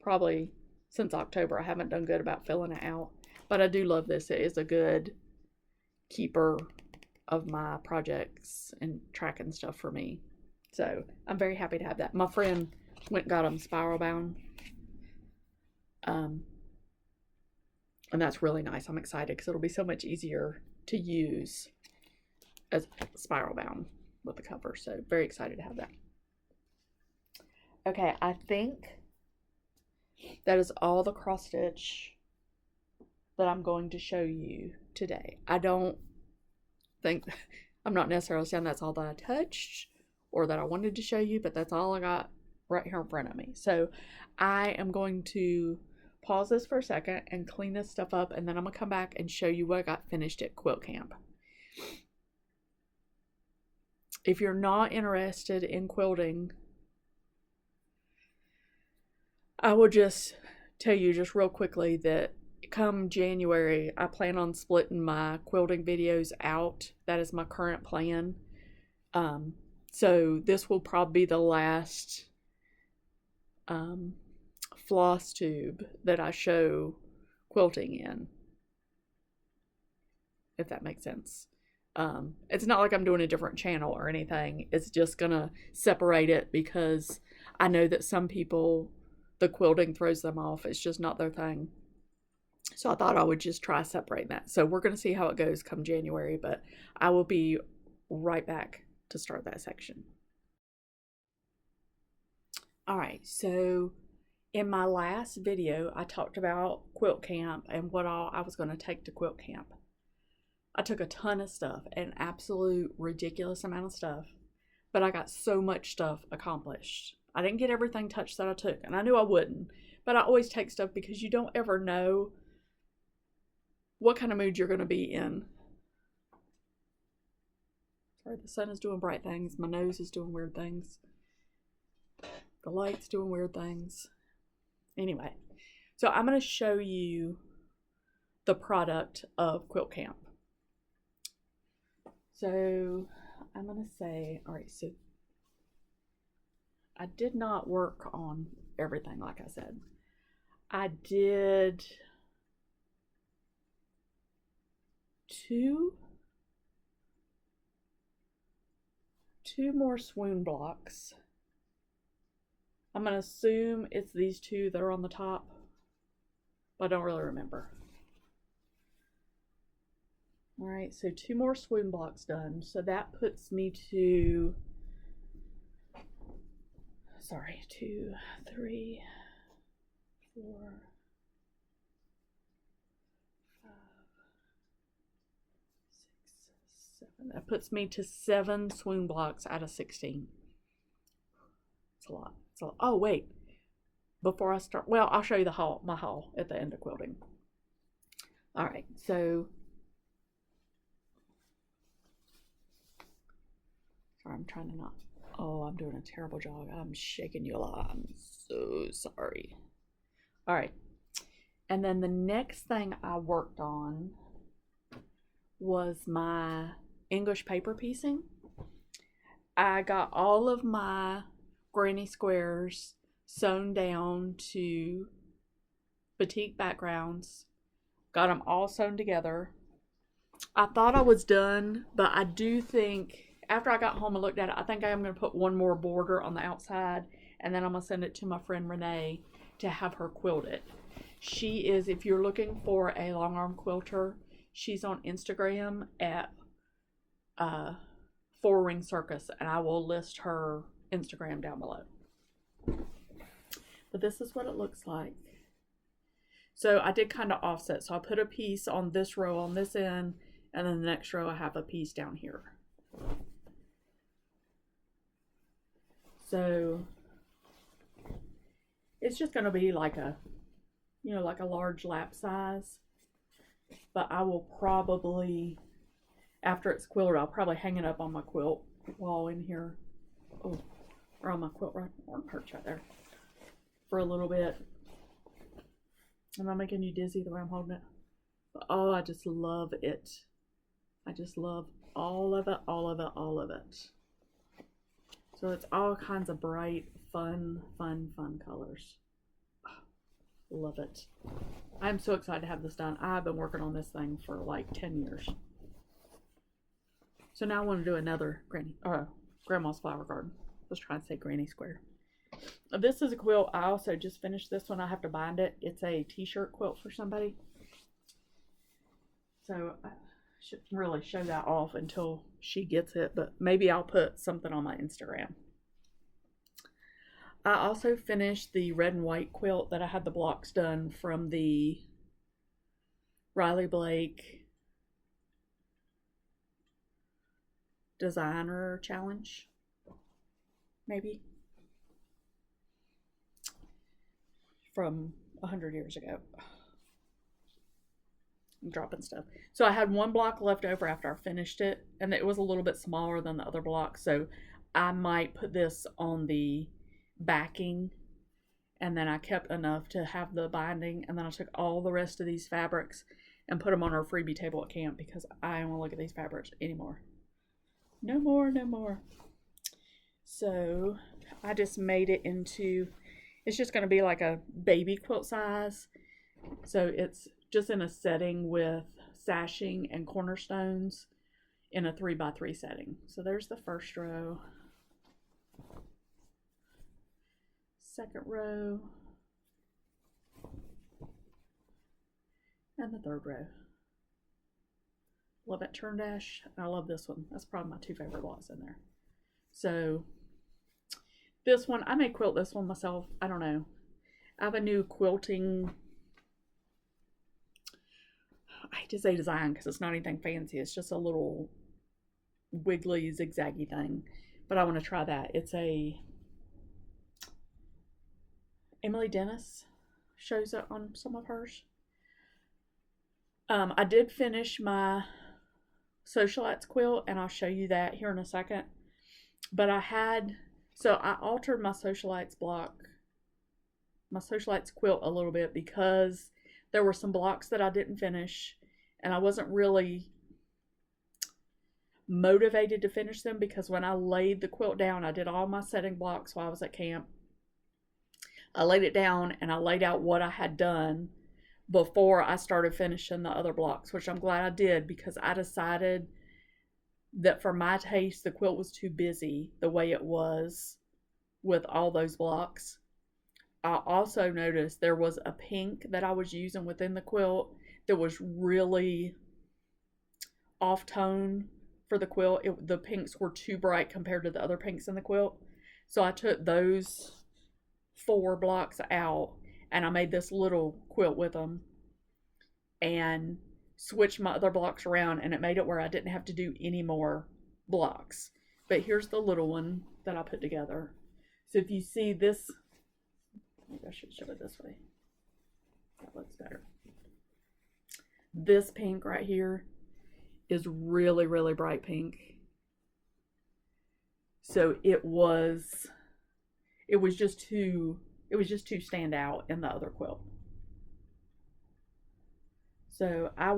probably since October. I haven't done good about filling it out, but I do love this. It is a good keeper of my projects and tracking stuff for me. So I'm very happy to have that. My friend went and got them spiral bound. And that's really nice. I'm excited because it'll be so much easier to use as spiral bound with the cover. So very excited to have that. Okay, I think that is all the cross stitch that I'm going to show you today. I don't think, I'm not necessarily saying that's all that I touched or that I wanted to show you, but that's all I got right here in front of me. So I am going to pause this for a second and clean this stuff up, and then I'm gonna come back and show you what I got finished at quilt camp. If you're not interested in quilting, I will just tell you just real quickly that come January, I plan on splitting my quilting videos out. That is my current plan. So this will probably be the last floss tube that I show quilting in, if that makes sense. It's not like I'm doing a different channel or anything. It's just gonna separate it because I know that some people, the quilting throws them off. It's just not their thing. So I thought I would just try separating that. So we're gonna see how it goes come January, but I will be right back to start that section. All right, so in my last video, I talked about quilt camp and what all I was going to take to quilt camp. I took a ton of stuff, an absolute ridiculous amount of stuff, but I got so much stuff accomplished. I didn't get everything touched that I took, and I knew I wouldn't, but I always take stuff because you don't ever know what kind of mood you're going to be in. Sorry, the sun is doing bright things. My nose is doing weird things. The light's doing weird things. Anyway, so I'm going to show you the product of quilt camp. So I'm going to say, all right, so I did not work on everything, like I said. I did two more swoon blocks. I'm going to assume it's these two that are on the top, but I don't really remember. All right, so 2 more swoon blocks done. So that puts me to, sorry, 2, 3, 4, 5, 6, 7. That puts me to 7 swoon blocks out of 16. It's a lot. So, oh wait, before I start, well, I'll show you the haul, my haul at the end of quilting. All right, so sorry, I'm trying to not. Oh, I'm doing a terrible job. I'm shaking you a lot. I'm so sorry. All right, and then the next thing I worked on was my English paper piecing. I got all of my granny squares sewn down to batik backgrounds, got them all sewn together. I thought I was done, but I do think after I got home and looked at it, I think I am going to put one more border on the outside, and then I'm going to send it to my friend Renee to have her quilt it. She is, if you're looking for a long arm quilter, she's on Instagram at 4 Ring Circus, and I will list her Instagram down below. But this is what it looks like. So I did kind of offset. So I put a piece on this row on this end, and then the next row I have a piece down here. So it's just going to be like a, you know, like a large lap size. But I will probably, after it's quilted, I'll probably hang it up on my quilt wall in here. Oh, or on my quilt perch right there for a little bit. Am I making you dizzy the way I'm holding it? Oh, I just love it. I just love all of it, all of it, all of it. So it's all kinds of bright, fun colors. Love it. I'm so excited to have this done. I've been working on this thing for like 10 years. So now I want to do another Grandma's Flower Garden. Let's try and say Granny Square. This is a quilt. I also just finished this one. I have to bind it. It's a t-shirt quilt for somebody. So I shouldn't really show that off until she gets it, but maybe I'll put something on my Instagram. I also finished the red and white quilt that I had the blocks done from the Riley Blake Designer Challenge, maybe, from 100 years ago. I'm dropping stuff. So I had one block left over after I finished it, and it was a little bit smaller than the other block, so I might put this on the backing, and then I kept enough to have the binding, and then I took all the rest of these fabrics and put them on our freebie table at camp because I don't want to look at these fabrics anymore. No more, no more. So I just made it into, it's just going to be like a baby quilt size. So it's just in a setting with sashing and cornerstones in a 3x3 setting. So there's the first row. Second row. And the third row. Love that turn dash. I love this one. That's probably my two favorite blocks in there. So this one, I may quilt this one myself. I don't know. I have a new quilting, I hate to say design because it's not anything fancy. It's just a little wiggly, zigzaggy thing. But I want to try that. It's a Emily Dennis shows it on some of hers. I did finish my socialites quilt, and I'll show you that here in a second. But so I altered my socialites block, my socialites quilt a little bit because there were some blocks that I didn't finish, and I wasn't really motivated to finish them because when I laid the quilt down, I did all my setting blocks while I was at camp. I laid it down and I laid out what I had done before I started finishing the other blocks, which I'm glad I did because I decided that for my taste, the quilt was too busy the way it was with all those blocks. I also noticed there was a pink that I was using within the quilt that was really off tone for the quilt. The pinks were too bright compared to the other pinks in the quilt. So I took those 4 blocks out and I made this little quilt with them and switched my other blocks around, and it made it where I didn't have to do any more blocks. But here's the little one that I put together. So if you see this, maybe I should show it this way. That looks better. This pink right here is really, really bright pink. So it was just too stand out in the other quilt. So I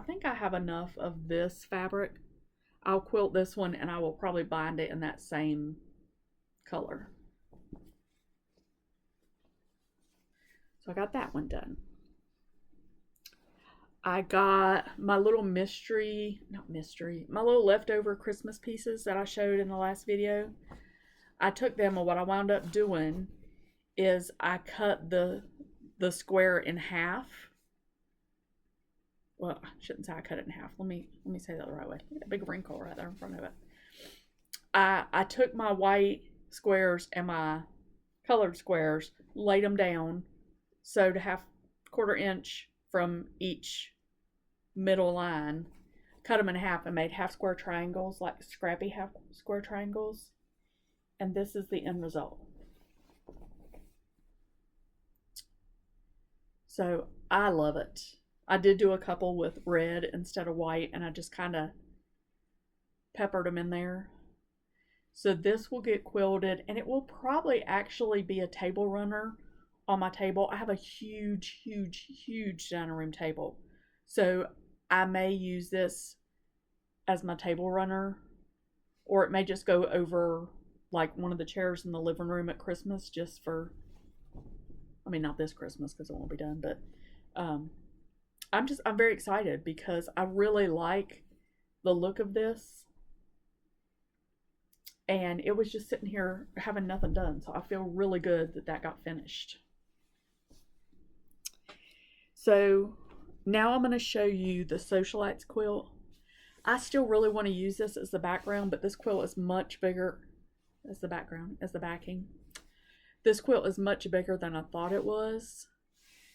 think I have enough of this fabric. I'll quilt this one and I will probably bind it in that same color. So I got that one done. I got my little my little leftover Christmas pieces that I showed in the last video. I took them, and what I wound up doing is I cut the square in half. Well, I shouldn't say I cut it in half. Let me say that the right way. Look at that big wrinkle right there in front of it. I took my white squares and my colored squares, laid them down, sewed a quarter inch from each middle line, cut them in half, and made half square triangles, like scrappy half square triangles. And this is the end result. So I love it. I did do a couple with red instead of white, and I just kind of peppered them in there. So this will get quilted, and it will probably actually be a table runner on my table. I have a huge, huge, huge dining room table. So I may use this as my table runner, or it may just go over like one of the chairs in the living room at Christmas, just for, I mean, not this Christmas because it won't be done, but I'm very excited because I really like the look of this. And it was just sitting here having nothing done. So I feel really good that that got finished. So now I'm going to show you the Socialites quilt. I still really want to use this as the background, but this quilt is much bigger as the background, as the backing. This quilt is much bigger than I thought it was.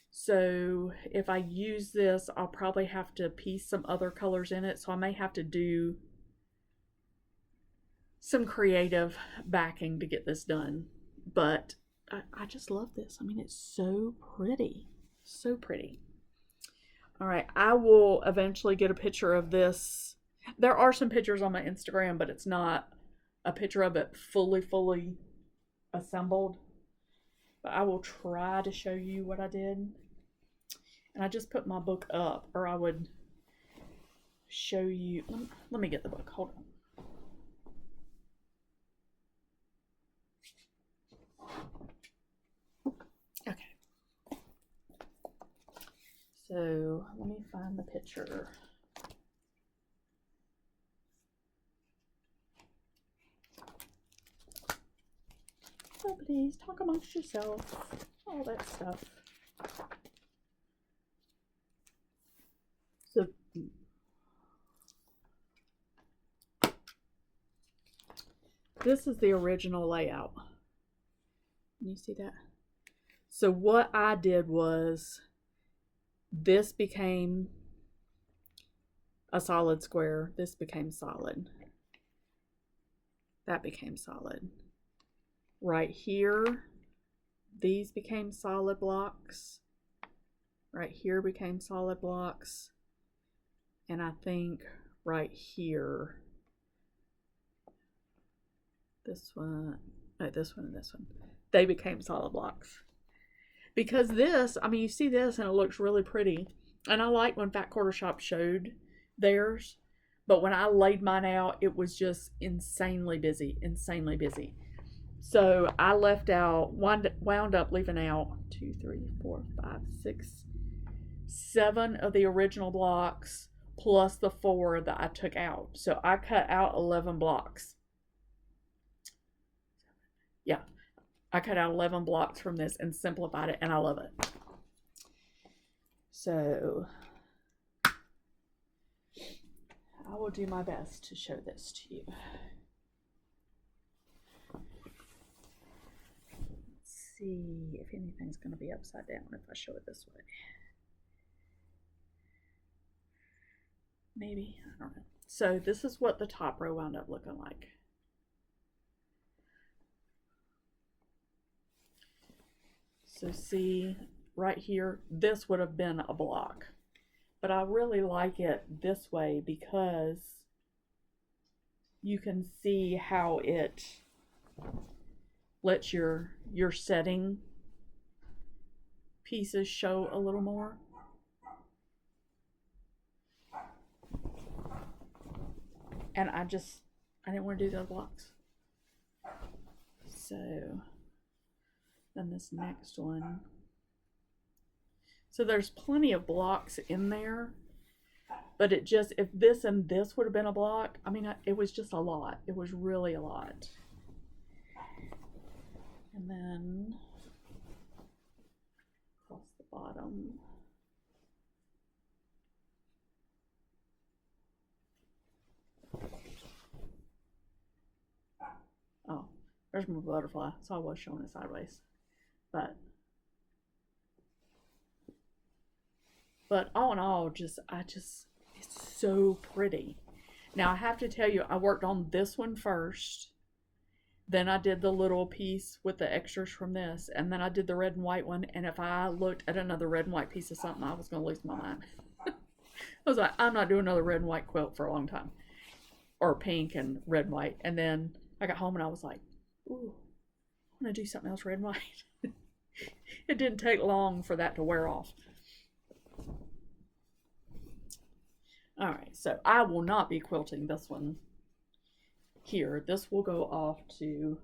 So if I use this, I'll probably have to piece some other colors in it. So I may have to do some creative backing to get this done. But I just love this. I mean, it's so pretty. So pretty. All right, I will eventually get a picture of this. There are some pictures on my Instagram, but it's not a picture of it fully assembled. But I will try to show you what I did. And I just put my book up, or I would show you. Let me get the book. Hold on. Okay. So let me find the picture. Oh, please talk amongst yourself. All that stuff. So this is the original layout. Can you see that? So what I did was, this became a solid square. This became solid. That became solid. Right here, these became solid blocks. Right here became solid blocks. And I think right here, this one, no, this one and this one, they became solid blocks. Because this, I mean, you see this and it looks really pretty. And I like when Fat Quarter Shop showed theirs. But when I laid mine out, it was just insanely busy, insanely busy. So I left out, wound up leaving out 2, 3, 4, 5, 6, 7 of the original blocks, plus the 4 that I took out. So I cut out 11 blocks. Yeah, I cut out 11 blocks from this and simplified it, and I love it. So I will do my best to show this to you. Let's see if anything's going to be upside down if I show it this way. Maybe, I don't know. So this is what the top row wound up looking like. So see right here, this would have been a block. But I really like it this way because you can see how it lets your setting pieces show a little more. And I didn't want to do those blocks. So then this next one. So there's plenty of blocks in there, but it just, if this and this would have been a block, I mean, it was just a lot. It was really a lot. And then across the bottom. Oh, there's my butterfly. So I was showing it sideways. But all in all, it's so pretty. Now I have to tell you, I worked on this one first. Then I did the little piece with the extras from this. And then I did the red and white one. And if I looked at another red and white piece of something, I was going to lose my mind. I was like, I'm not doing another red and white quilt for a long time. Or pink and red and white. And then I got home and I was like, ooh, I'm going to do something else red and white. It didn't take long for that to wear off. Alright, so I will not be quilting this one here. This will go off to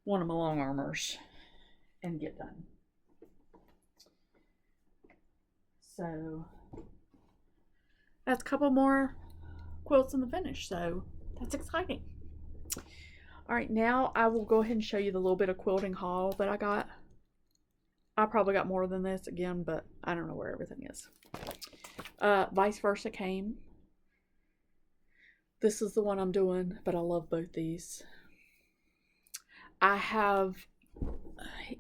one of my long armors and get done. So that's a couple more quilts in the finish, so that's exciting. Alright, now I will go ahead and show you the little bit of quilting haul that I got. I probably got more than this again, but I don't know where everything is. Vice Versa came. This is the one I'm doing, but I love both these. I have,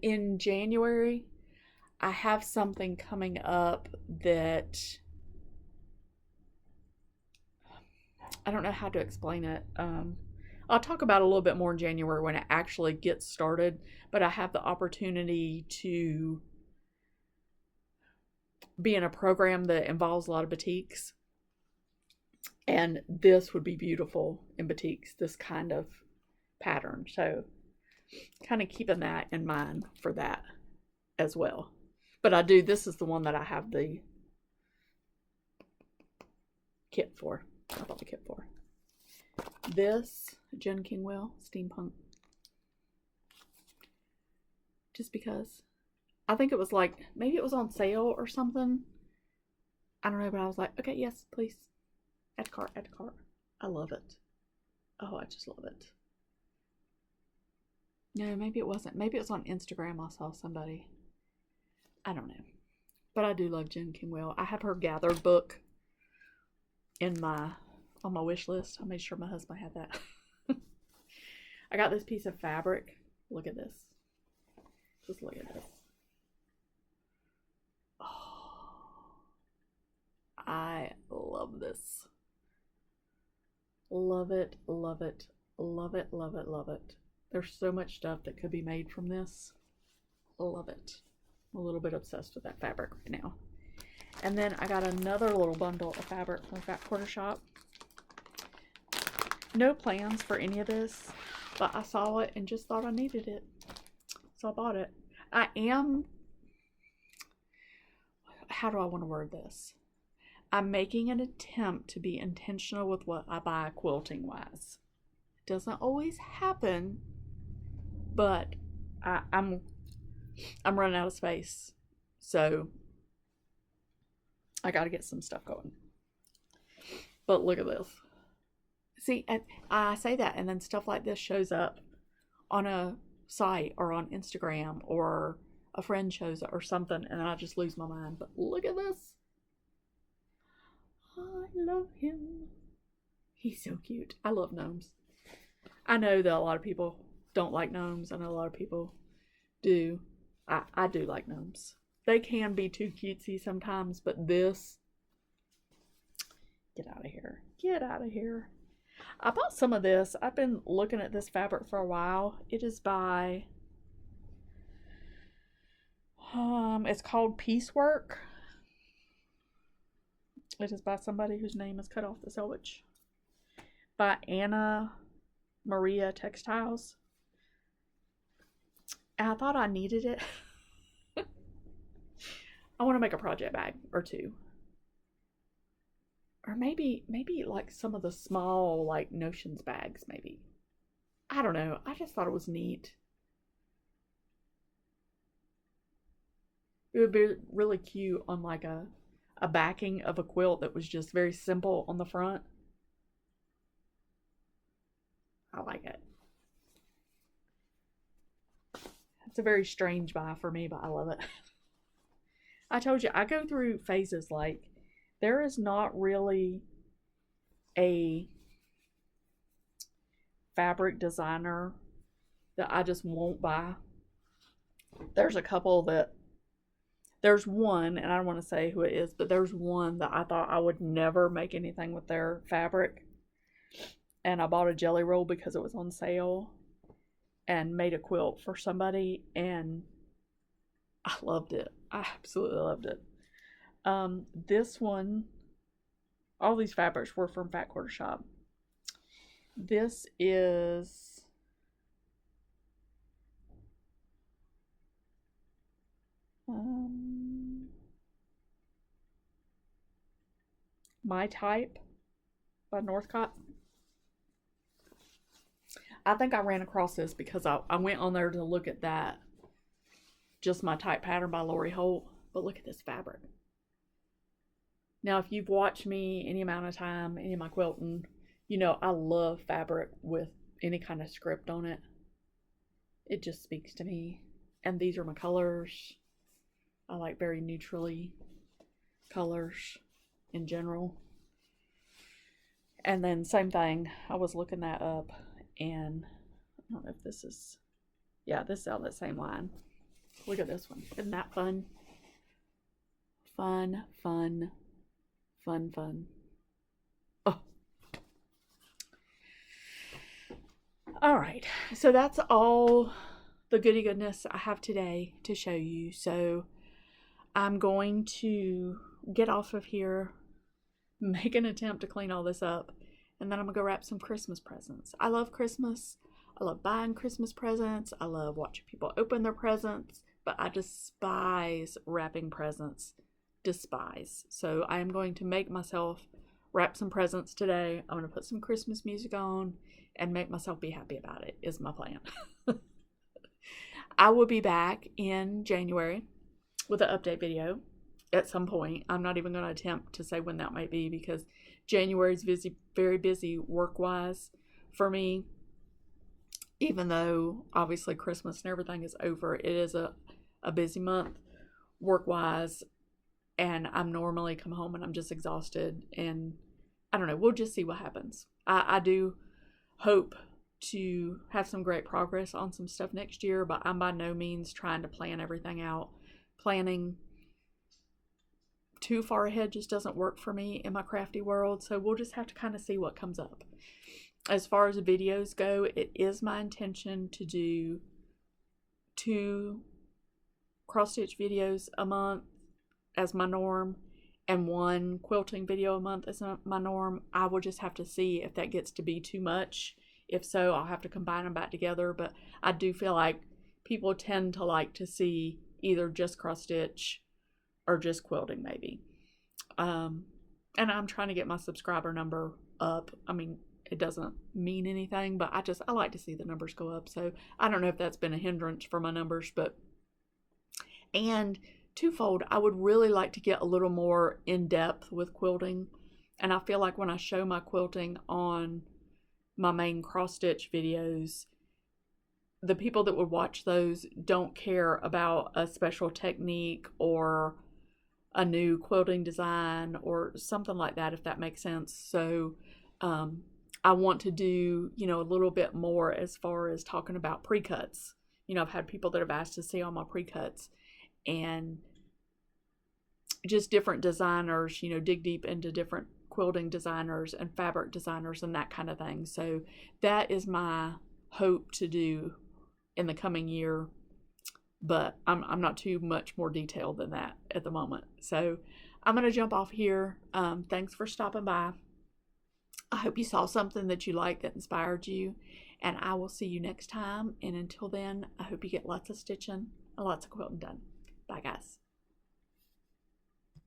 in January, I have something coming up that, I don't know how to explain it. I'll talk about it a little bit more in January when it actually gets started, but I have the opportunity to be in a program that involves a lot of batiks, and this would be beautiful in batiks, this kind of pattern. So kind of keeping that in mind for that as well. But this is the one that I have the kit for. I bought the kit for. This Jen Kingwell Steampunk, just because I think it was like, maybe it was on sale or something. I don't know, but I was like, okay, yes, please. Add to cart, add to cart. I love it. Oh, I just love it. No, maybe it wasn't. Maybe it was on Instagram. I saw somebody. I don't know. But I do love Jen Kingwell. I have her gathered book on my wish list. I made sure my husband had that. I got this piece of fabric. Look at this. Just look at this. I love this. Love it, love it, love it, love it, love it. There's so much stuff that could be made from this. Love it. I'm a little bit obsessed with that fabric right now. And then I got another little bundle of fabric from Fat Quarter Shop. No plans for any of this, but I saw it and just thought I needed it. So I bought it. How do I want to word this? I'm making an attempt to be intentional with what I buy quilting wise. It doesn't always happen, but I'm running out of space, so I got to get some stuff going. But look at this. See, I say that, and then stuff like this shows up on a site or on Instagram, or a friend shows it or something, and I just lose my mind. But look at this. I love him. He's so cute. I love gnomes. I know that a lot of people don't like gnomes. I know a lot of people do. I do like gnomes. They can be too cutesy sometimes, but this, get out of here. Get out of here. I bought some of this. I've been looking at this fabric for a while. It is by, it's called Piecework. It is by somebody whose name is cut off the selvage. By Anna Maria Textiles. And I thought I needed it. I want to make a project bag or two. Or maybe like some of the small like notions bags maybe. I don't know. I just thought it was neat. It would be really cute on like a backing of a quilt that was just very simple on the front. I like it. It's a very strange buy for me, but I love it. I told you, I go through phases. Like, there is not really a fabric designer that I just won't buy. There's a couple that, there's one, and I don't want to say who it is, but there's one that I thought I would never make anything with their fabric. And I bought a jelly roll because it was on sale and made a quilt for somebody, and I loved it. I absolutely loved it. This one, all these fabrics were from Fat Quarter Shop. This is My Type by Northcott. I think I ran across this because I went on there to look at that Just My Type pattern by Lori Holt. But look at this fabric. Now, if you've watched me any amount of time, any of my quilting, you know I love fabric with any kind of script on it. It just speaks to me. And these are my colors. I like very neutrally colors in general. And then same thing, I was looking that up, and I don't know if this is, yeah, this is on that same line. Look at this one. Isn't that fun? Fun, fun, fun, fun. Oh. All right. So that's all the goody goodness I have today to show you. So I'm going to get off of here, make an attempt to clean all this up, and then I'm going to go wrap some Christmas presents. I love Christmas. I love buying Christmas presents. I love watching people open their presents, but I despise wrapping presents. Despise. So I am going to make myself wrap some presents today. I'm going to put some Christmas music on and make myself be happy about it, is my plan. I will be back in January with an update video at some point. I'm not even going to attempt to say when that might be because January is busy, very busy work-wise for me. Even though obviously Christmas and everything is over, it is a busy month work-wise, and I'm normally come home and I'm just exhausted, and I don't know, we'll just see what happens. I do hope to have some great progress on some stuff next year, but I'm by no means trying to plan everything out. Planning too far ahead just doesn't work for me in my crafty world, so we'll just have to kind of see what comes up. As far as the videos go, it is my intention to do 2 cross-stitch videos a month as my norm and 1 quilting video a month as my norm. I will just have to see if that gets to be too much. If so, I'll have to combine them back together, but I do feel like people tend to like to see either just cross-stitch or just quilting maybe. And I'm trying to get my subscriber number up. I mean, it doesn't mean anything, but I like to see the numbers go up. So I don't know if that's been a hindrance for my numbers, but, and twofold, I would really like to get a little more in depth with quilting. And I feel like when I show my quilting on my main cross stitch videos, the people that would watch those don't care about a special technique or a new quilting design or something like that, if that makes sense. So I want to do, you know, a little bit more as far as talking about pre-cuts. You know, I've had people that have asked to see all my pre-cuts and just different designers, you know, dig deep into different quilting designers and fabric designers and that kind of thing. So that is my hope to do in the coming year, but I'm not too much more detailed than that at the moment. So I'm going to jump off here. Thanks for stopping by. I hope you saw something that you liked that inspired you, and I will see you next time. And until then, I hope you get lots of stitching and lots of quilting done. Bye, guys.